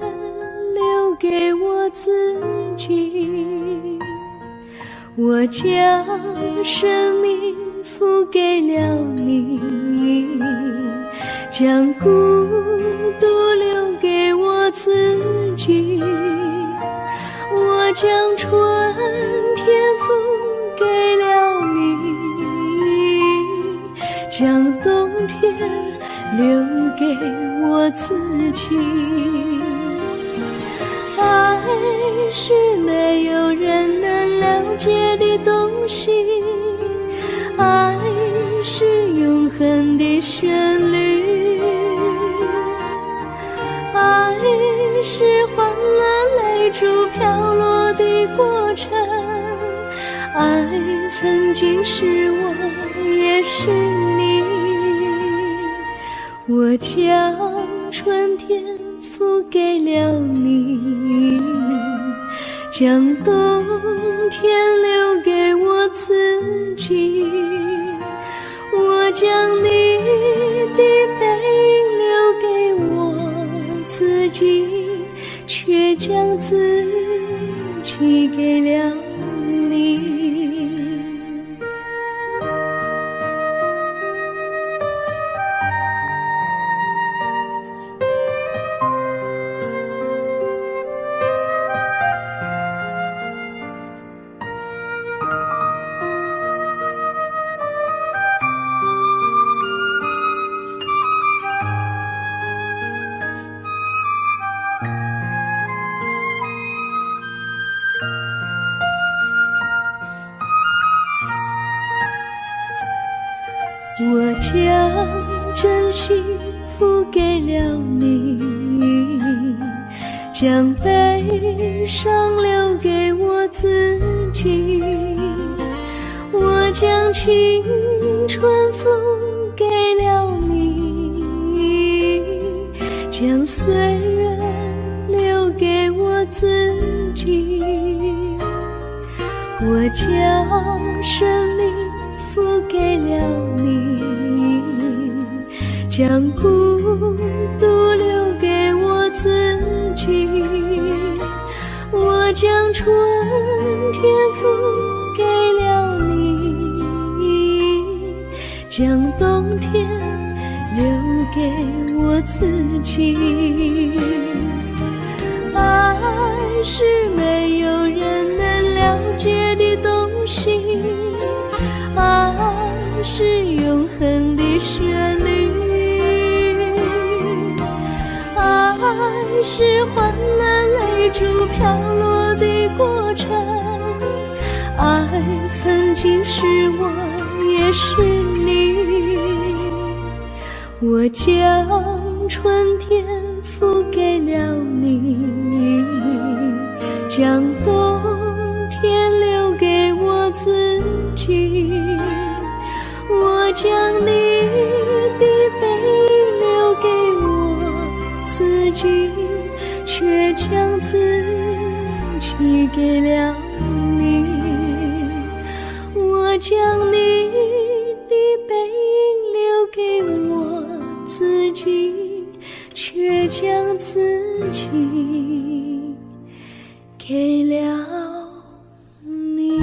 留给我自己，我将生命付给了你，将孤独留给我自己，我将春天付给了你，将冬天留给我自己。爱是没有人能了解的东西，爱是永恒的旋律，爱是欢乐泪珠飘落的过程，爱曾经是我也是你，我将春天付给了你，将冬天留给我自己，我将你的背影留给我自己，却将自己给了你。我将真心付给了你，将悲伤留给我自己，我将青春付给了你，将岁月留给我自己，我将生命付给了你，将孤独留给我自己，我将春天付给了你，将冬天留给我自己。爱是没有人能了解的东西，爱是永恒的旋律，爱是换了泪珠飘落的过程，爱曾经是我也是你，我将春天付给了你，将冬天留给我自己，我将你的背影留给我自己，却将自己给了你，我将你的背影留给我自己，却将自己给了你。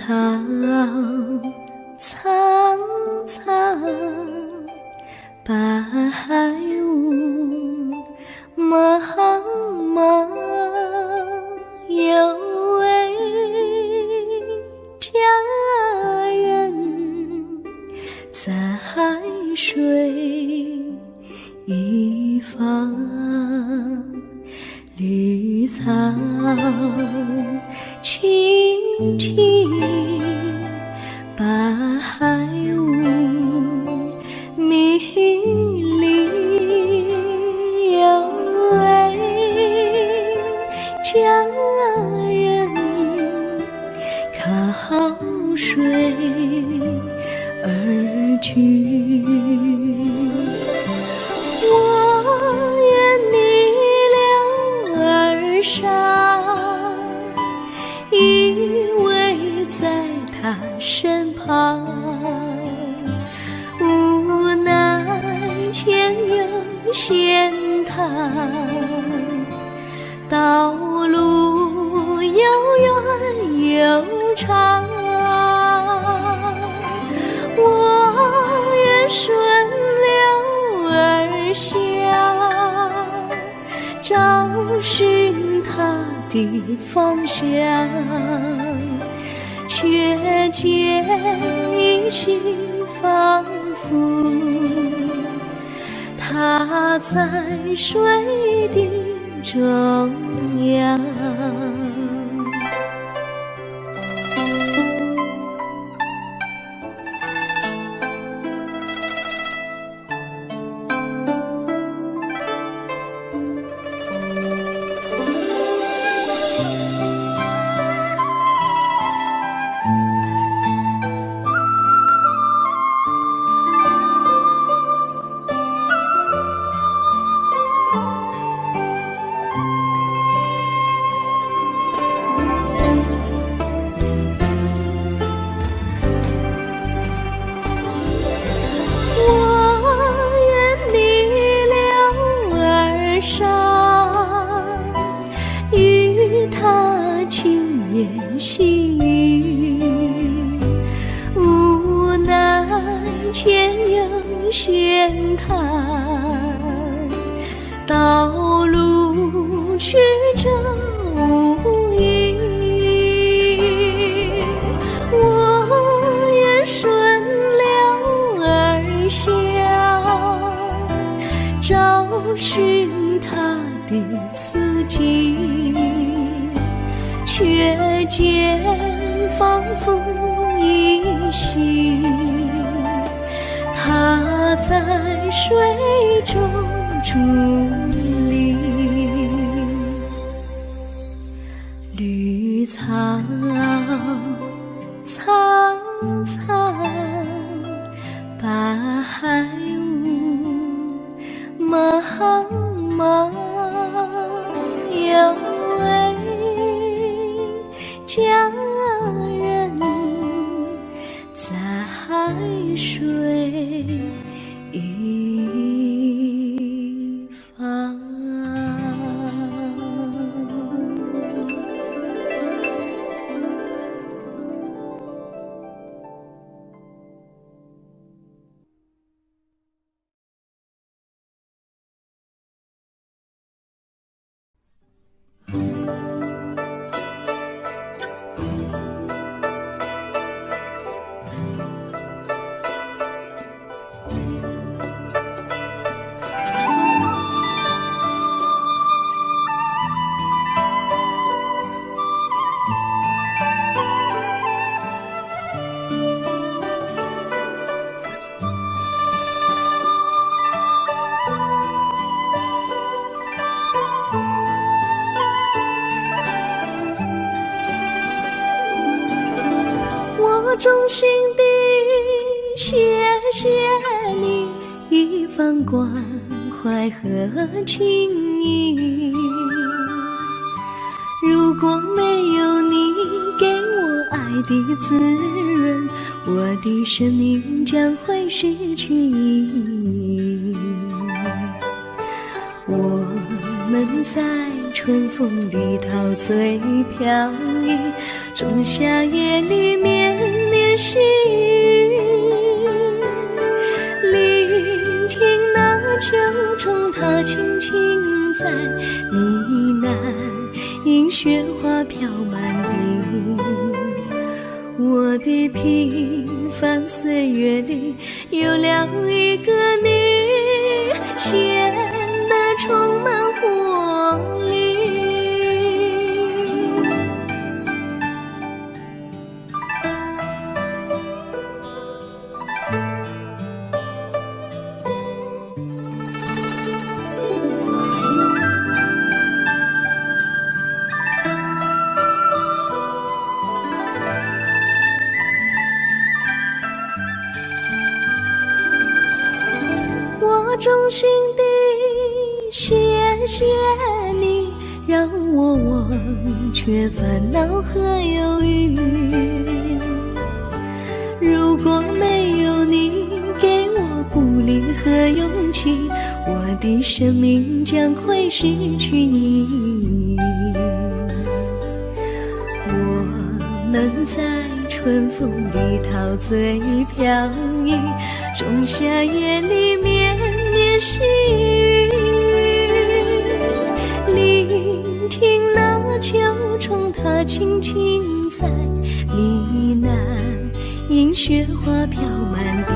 苍苍，白雾茫茫，有位佳人在水一方，绿草青青，白雾迷离，有位佳人靠水而居。我愿你留儿伤，依偎在他身旁，无奈前有险滩，道路又远又长，我愿顺流而下，找寻他的方向，却见一心仿佛他在水的中央。与他轻言细语，无奈前有险滩，道路曲折无依。我愿顺流而下，找寻他的足迹，却见仿佛依稀，他在水中伫立。绿草苍苍，白雾茫茫，有位佳人在水一方。我衷心地谢谢你一番关怀和情谊，如果没有你给我爱的滋润，我的生命将会失去意义。我们在春风里陶醉飘逸，仲夏夜里绵绵细雨，聆听那秋虫它轻轻在呢喃，映雪花飘满地。我的平凡岁月里有了一个你，显得充满活力。我衷心地谢谢你，让我忘却烦恼和忧郁。如果没有你给我鼓励和勇气，我的生命将会失去意义。我们在春风里陶醉飘逸，仲夏夜里绵绵细雨，聆听那秋虫它轻轻在呢喃，映雪花飘满地。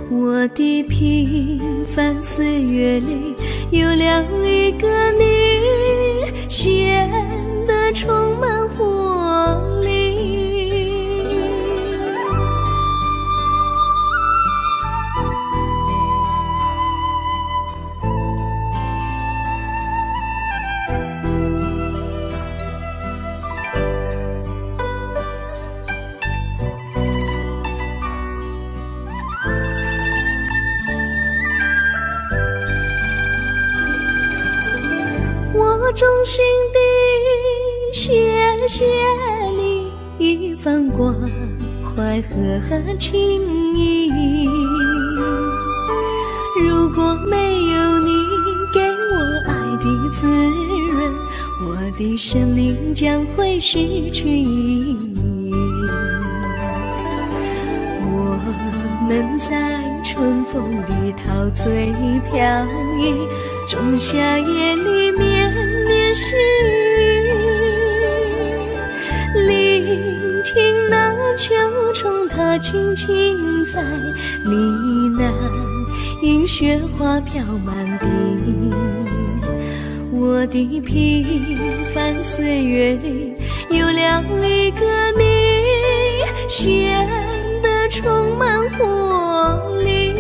我的平凡岁月里有了一个你，显得充满活力。我衷心地谢谢你一番关怀和情谊，如果没有你给我爱的滋润，我的生命将会失去意义。我们在春风里陶醉飘逸，仲夏夜里绵绵细雨，聆听那秋虫它轻轻在呢喃，映雪花飘满地。我的平凡岁月里有了一个你，显得充满活力。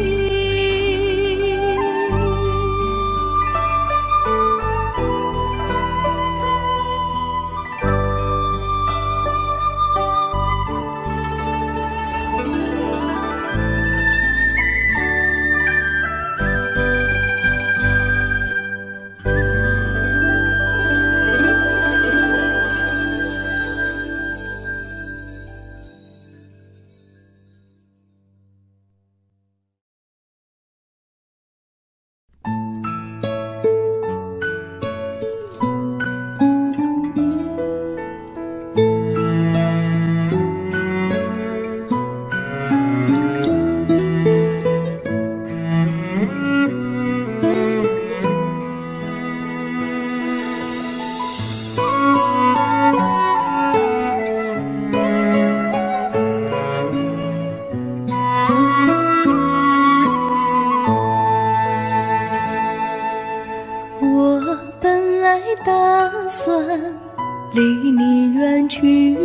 离你远去，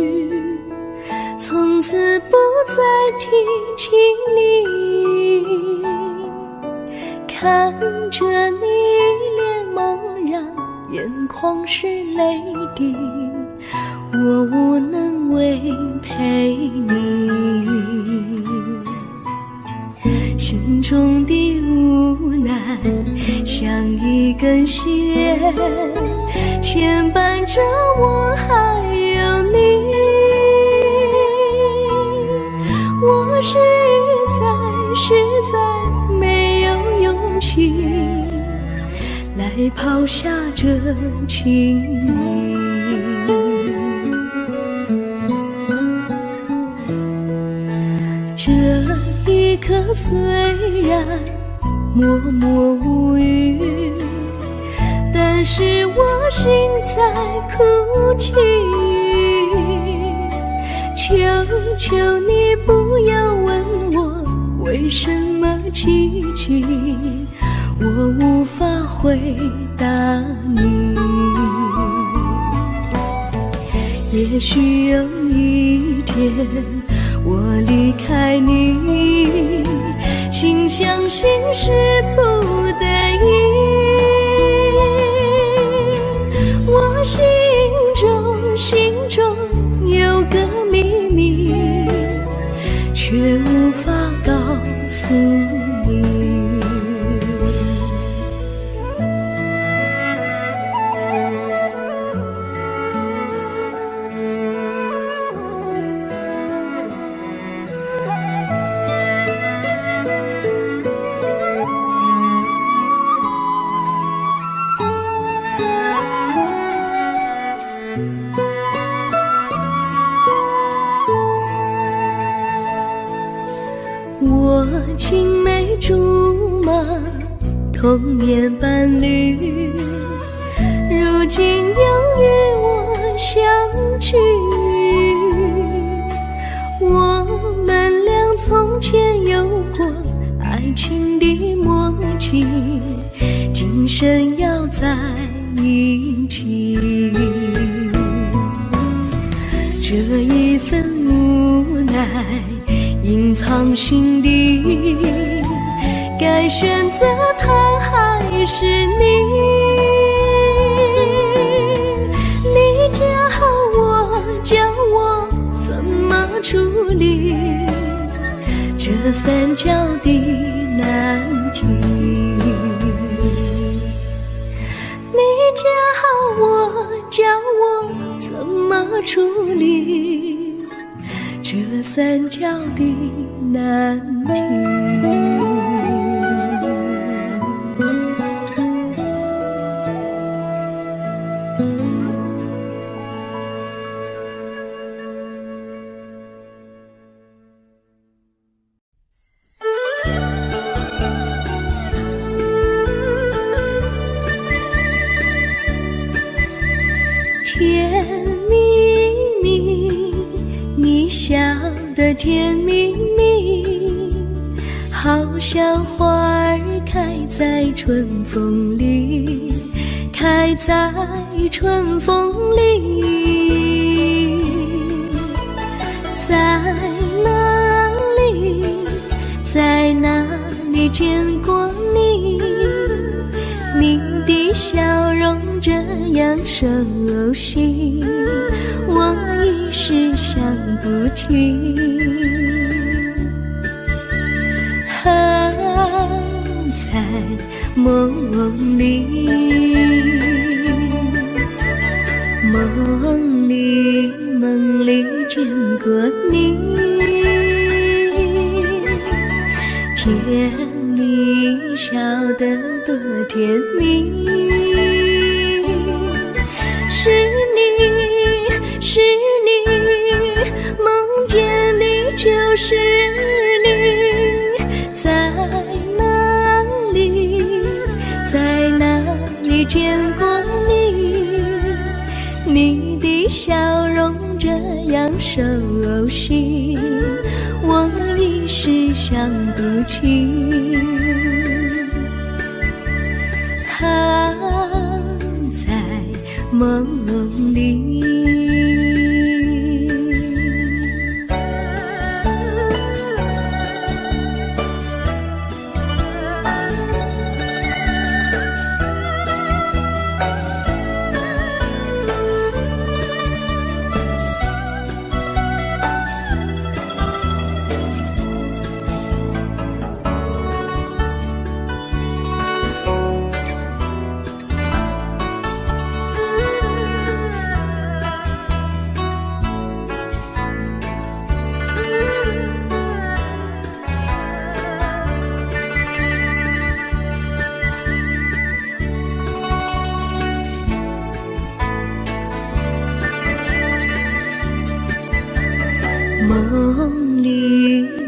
从此不再提起你。看着你脸茫然，眼眶是泪滴，我无能为陪你。心中的无奈像一根线，牵绊着我还有你。我实在没有勇气来抛下这情谊。虽然默默无语，但是我心在哭泣。求求你不要问我为什么寂静，我无法回答你。也许有一天我离开你，心相信是不得已。我心中有个秘密，却无法告诉你。我青梅竹马，童年伴侣，如今又与我相聚。我们俩从前有过爱情的默契，今生要在一起。这一份无奈隐藏心底，该选择他还是你？你教我怎么处理这三角的难题？你教我怎么处理这三角的难题？甜蜜蜜，你笑的甜蜜蜜，好像花儿开在春风里，开在春风里。在哪里，在哪里见过你？你的笑容这样熟悉，我一时想不起。在梦里，梦里见过你，甜蜜笑得多甜蜜。是你，梦见你就是你，在哪里见过你？你的笑容这样熟悉，我一时想不起。在梦里。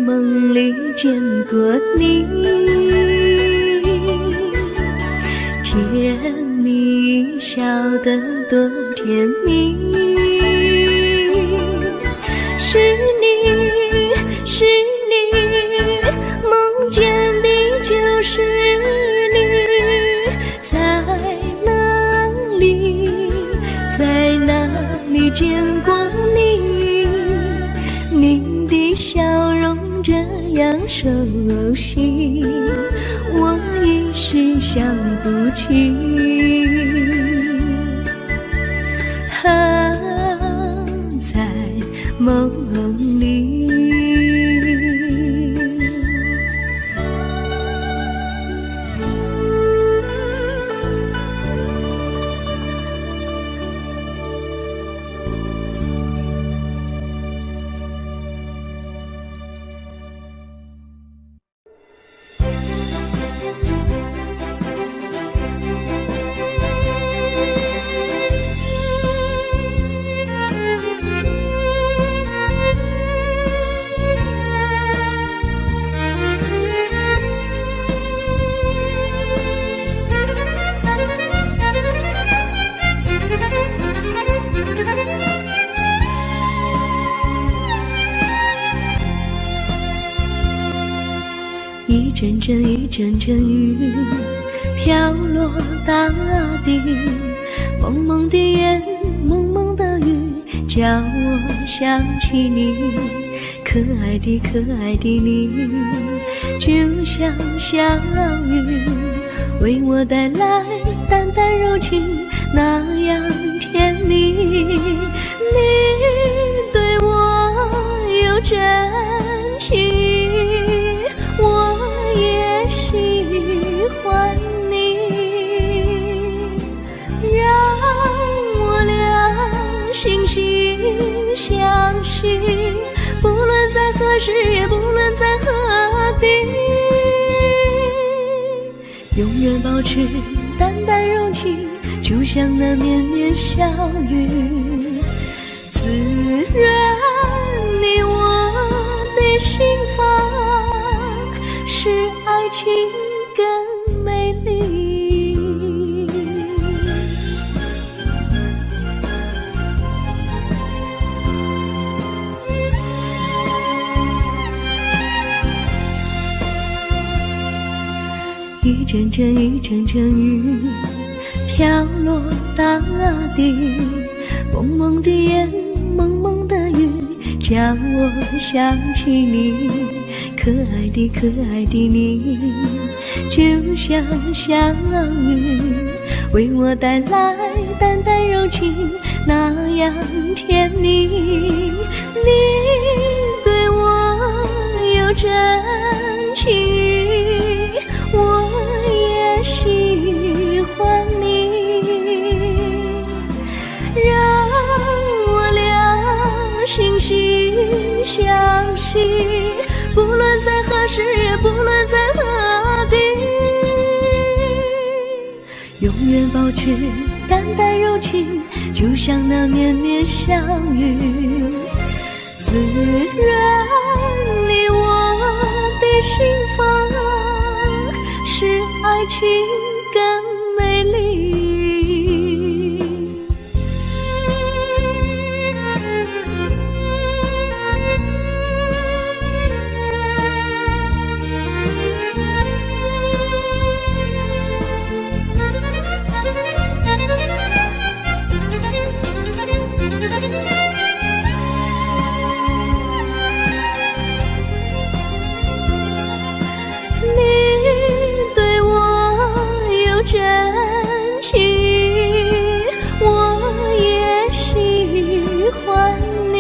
梦里见过你，甜蜜笑得多甜蜜，是你，是你，梦见的就是你，在哪里，在哪里见过你？你的笑容这样熟悉，我一时想不起。在梦里。一阵阵一阵阵雨飘落大地，蒙蒙的眼，蒙蒙的雨，叫我想起你，可爱的可爱的你，就像小雨，为我带来淡淡柔情，那样甜蜜。你对我有真情，我也喜欢你，让我俩惺惺相惜，不论在何时，也不论在何地，永远保持淡淡柔情，就像那绵绵小雨，滋润你我的心房，使爱情更美丽。一阵阵一阵阵雨飘落大地，蒙蒙的眼，蒙蒙的雨，叫我想起你，可爱的可爱的你，就像小雨，为我带来淡淡柔情，那样甜蜜。你对我有真情，我也喜欢你，让我俩惺惺相惜，不论在何时，也不论在何地，永远保持淡淡柔情，就像那绵绵小雨，滋润你我的心房，使爱情更美丽。真情，我也喜欢你，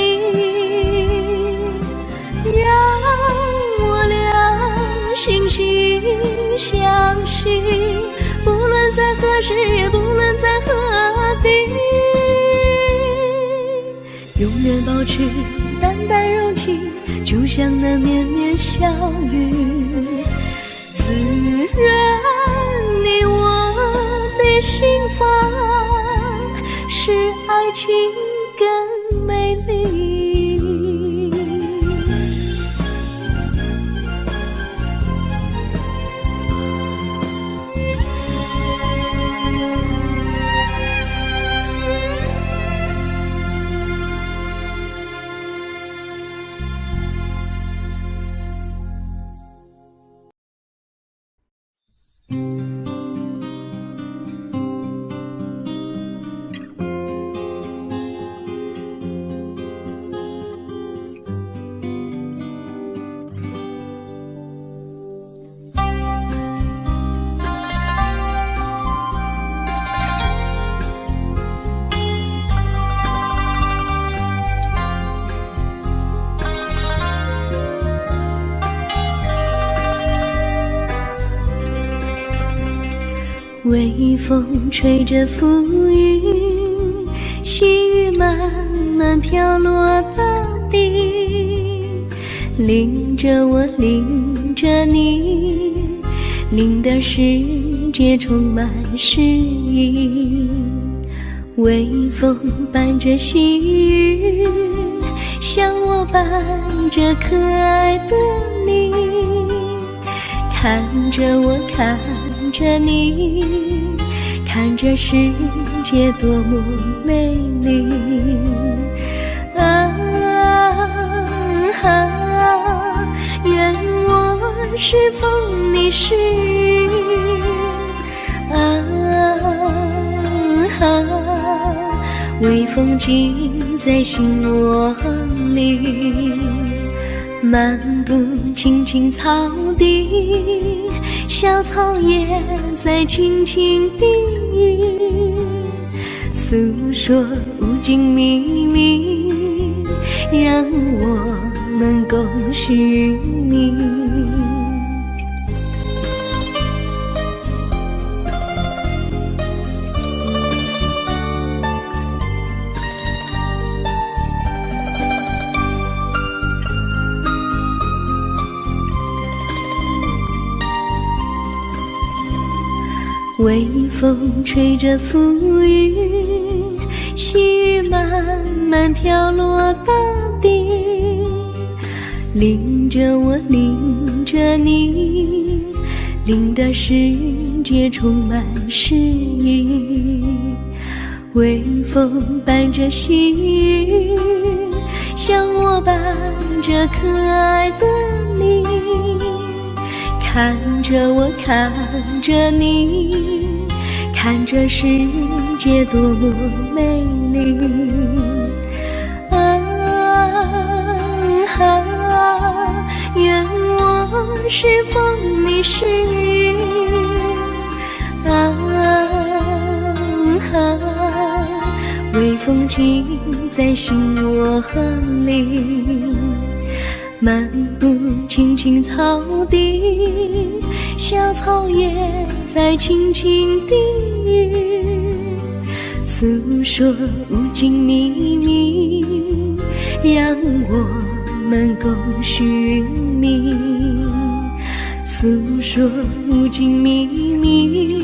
让我俩惺惺相惜，不论在何时，也不论在何地，永远保持淡淡柔情，就像那绵绵小雨，滋润你我的心房，使爱情更美丽。微风吹着浮云，细雨慢慢飘落大地，淋着我，淋着你，淋的世界充满诗意。微风伴着细雨，像我伴着可爱的你，看着我，看着你，看这世界多么美丽。愿我是风，你是雨。微风记在心窝里，漫步青青草地，小草也在轻轻低语，诉说无尽秘密，让我们共许你。微风吹着浮云，细雨慢慢飘落大地，淋着我，淋着你，淋的世界充满诗意。微风伴着细雨，像我伴着可爱的你，看着我，看着你，看这世界多么美丽。愿我是风，你是雨。微风记在心窝里，漫步青青草地，小草也在轻轻低语，诉说无尽秘密，让我们共许你。诉说无尽秘密，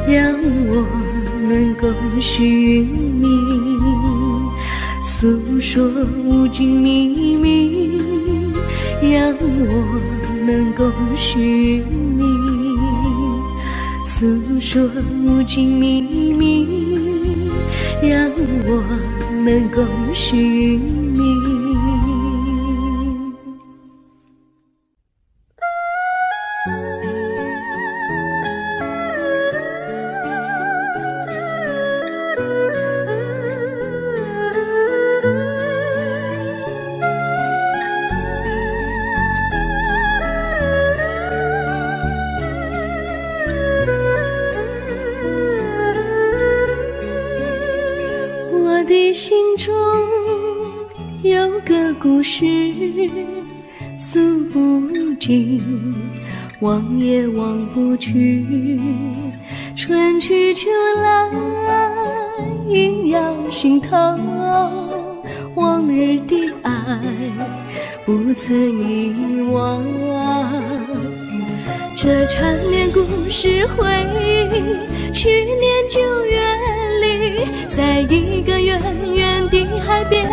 让我们共许你。诉说无尽秘密，让我们共许你。诉说无尽秘密，让我们共许你。我的心中有个故事诉不尽，忘也忘不去，春去秋来萦绕心头，往日的爱不曾遗忘。这缠绵故事回忆，去年9月里，在一个远远的海边，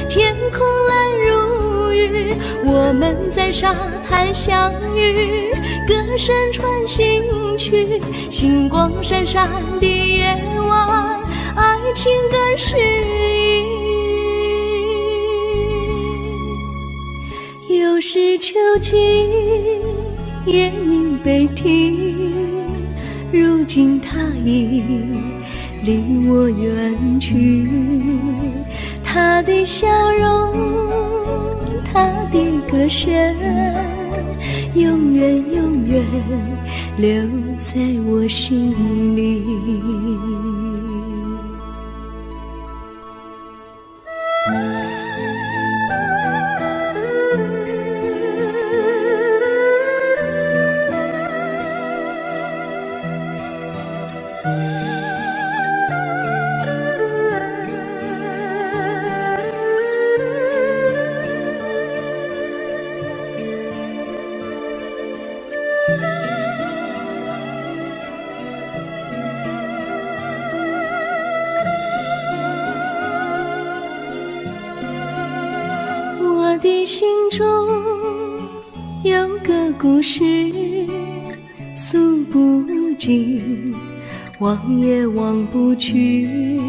天空蓝如玉，我们在沙滩相遇，歌声传心曲，星光闪闪的夜晚，爱情更诗意。又是秋季，夜莺悲啼，如今他已离我远去，他的笑容，他的歌声，永远永远留在我心里。我的心中有个故事，诉不尽，忘也忘不去。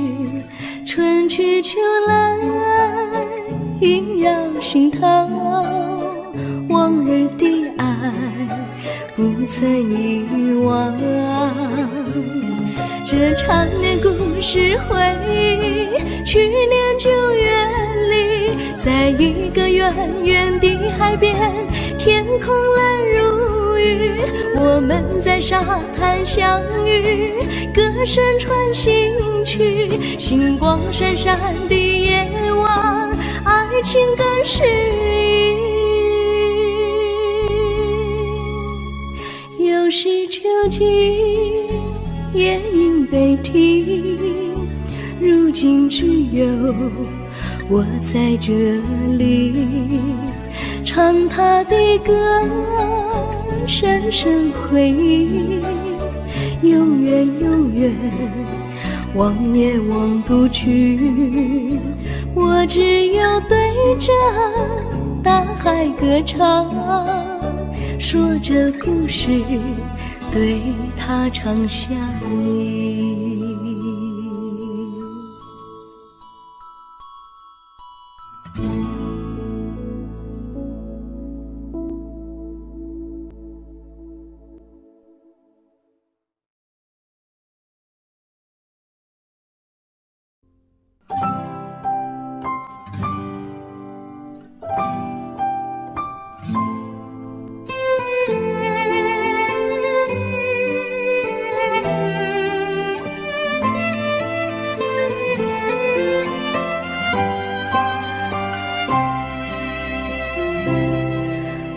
春去秋来，萦绕心头，往日的爱不曾遗忘。这长年故事回忆，去年9月里，在一个远远的海边，天空蓝如玉，我们在沙滩相遇，歌声传心曲，星光闪闪的夜晚，爱情更诗意。又是秋季，夜莺悲啼，如今只有我在这里，唱他的歌，深深回忆，永远永远，忘也忘不去。我只有对着大海歌唱，说着故事，对他唱想你。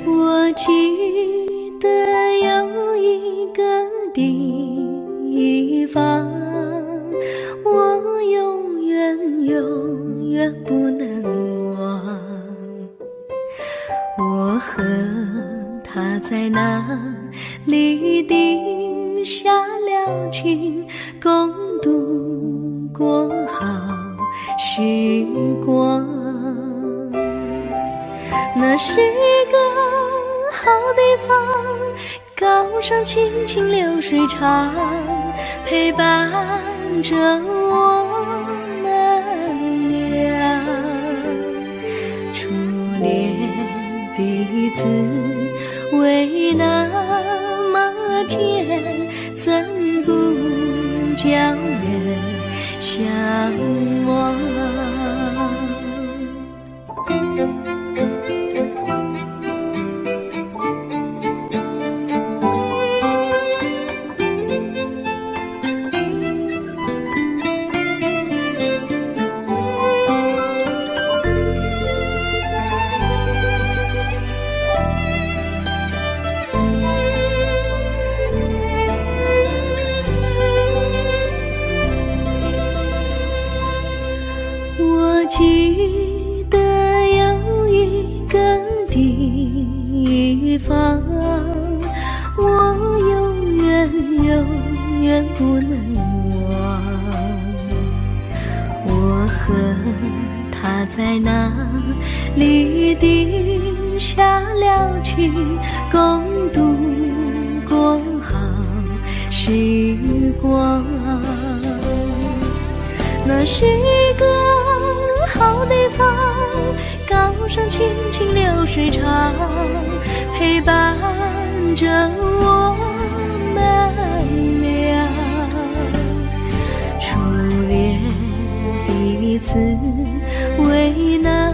我记得有一个地方，我永远永远不能忘。我和他在那里定下了情，共度过好时光。那是一个好地方，高山青青流水长，陪伴着我们俩。初恋的滋味那么甜，怎不叫人向往？我记得有一个地方，我永远永远不能忘。我和他在那里定下了情，共度过好时光。那是一个好地方，高山青青流水长，陪伴着我们俩。初恋的滋味那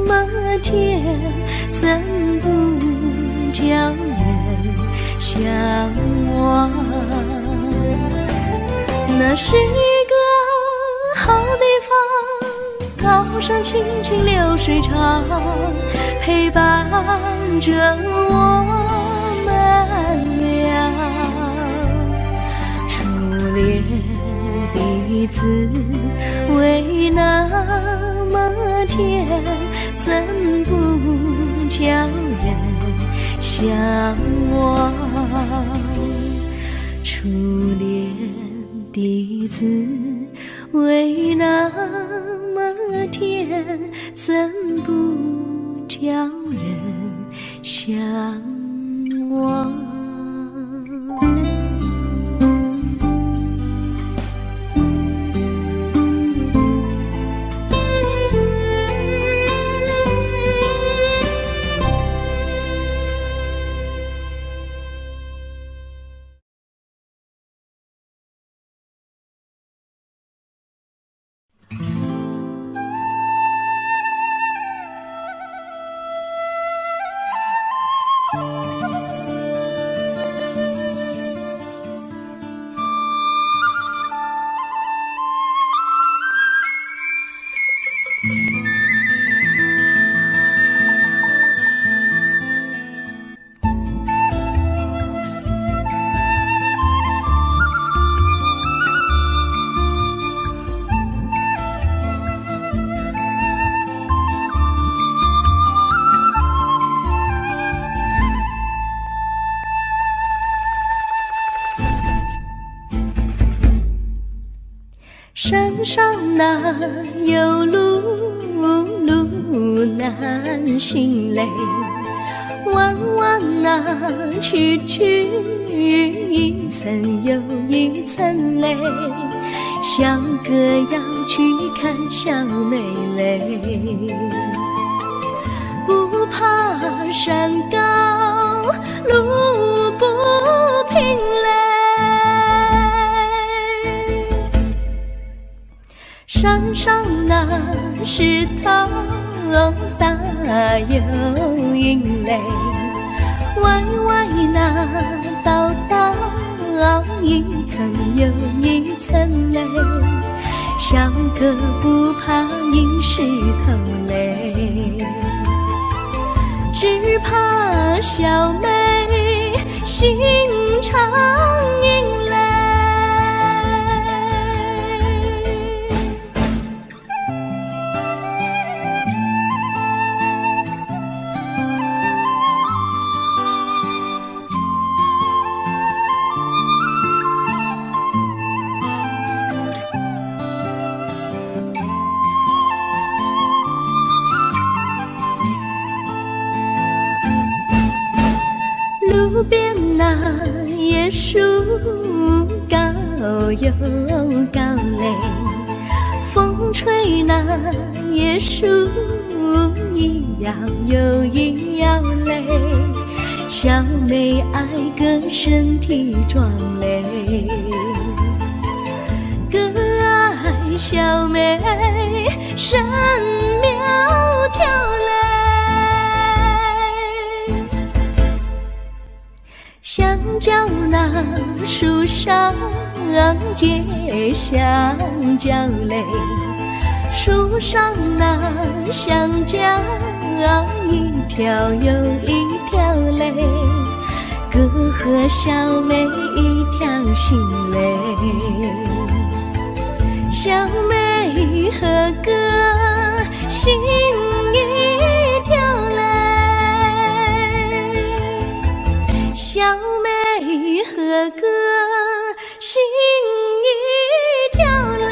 么甜，怎不叫人向往？那是一个好地方，高山青青流水长，陪伴着我们俩。初恋的滋味那么甜，怎不叫人向往？初恋的滋味那么甜，怎不叫人向往？山上哪有路，路难行嘞，弯弯哪曲曲，一层又一层嘞，小哥要去看小妹嘞，不怕山高路不平嘞，山上那石头大又硬嘞，歪歪那道道一层又一层嘞，小哥不怕硬石头嘞，只怕小妹心肠硬嘞。路边那椰树高又高嘞，风吹那椰树一摇又一摇嘞，小妹爱个身体壮嘞，哥爱小妹身苗条嘞。香蕉那树上结香蕉嘞，树上那香蕉一条又一条嘞，哥和小妹一条心嘞，小妹和哥心一条嘞，小妹和哥心一条嘞。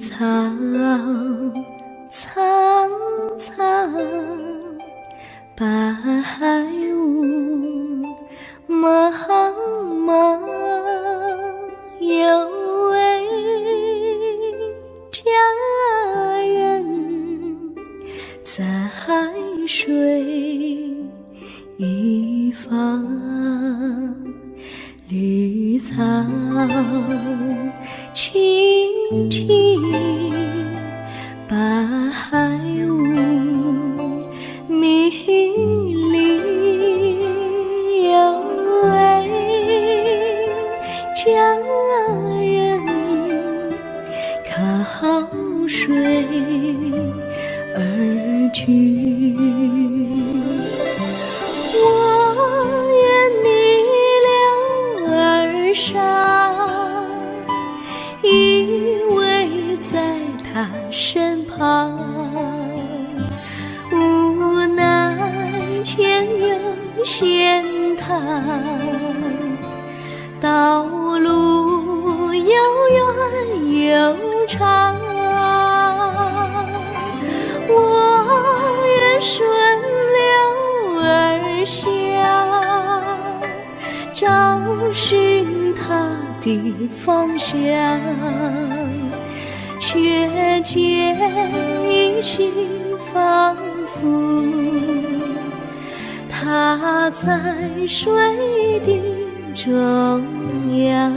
草苍苍，白雾茫茫，有位佳人在水一方，绿草青青，白雾迷离，有位佳人靠水而居。我愿你留儿伤，依偎在他身旁，无奈前有险滩，道路又远又长，我愿顺流而下，找寻他的方向，却见一心仿佛他在水的中央。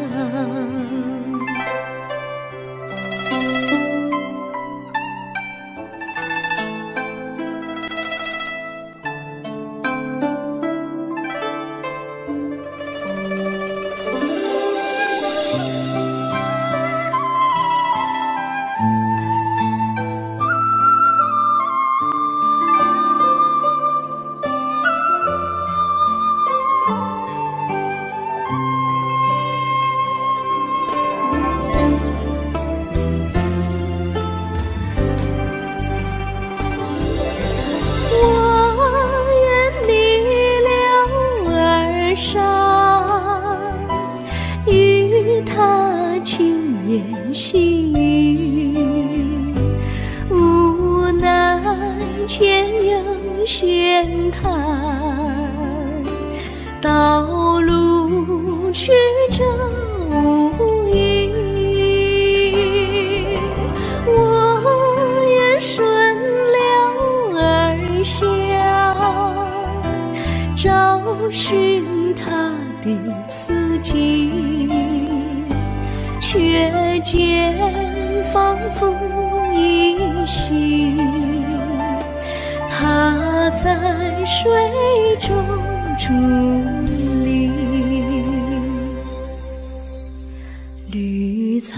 与他轻言细语，无奈前有险滩，道路曲折无依，我愿顺流而下，找寻他的足迹，却见仿佛依稀，他在水中伫立。绿草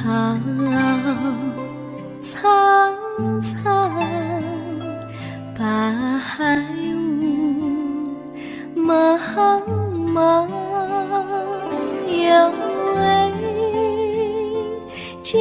苍苍，白雾茫茫，有位佳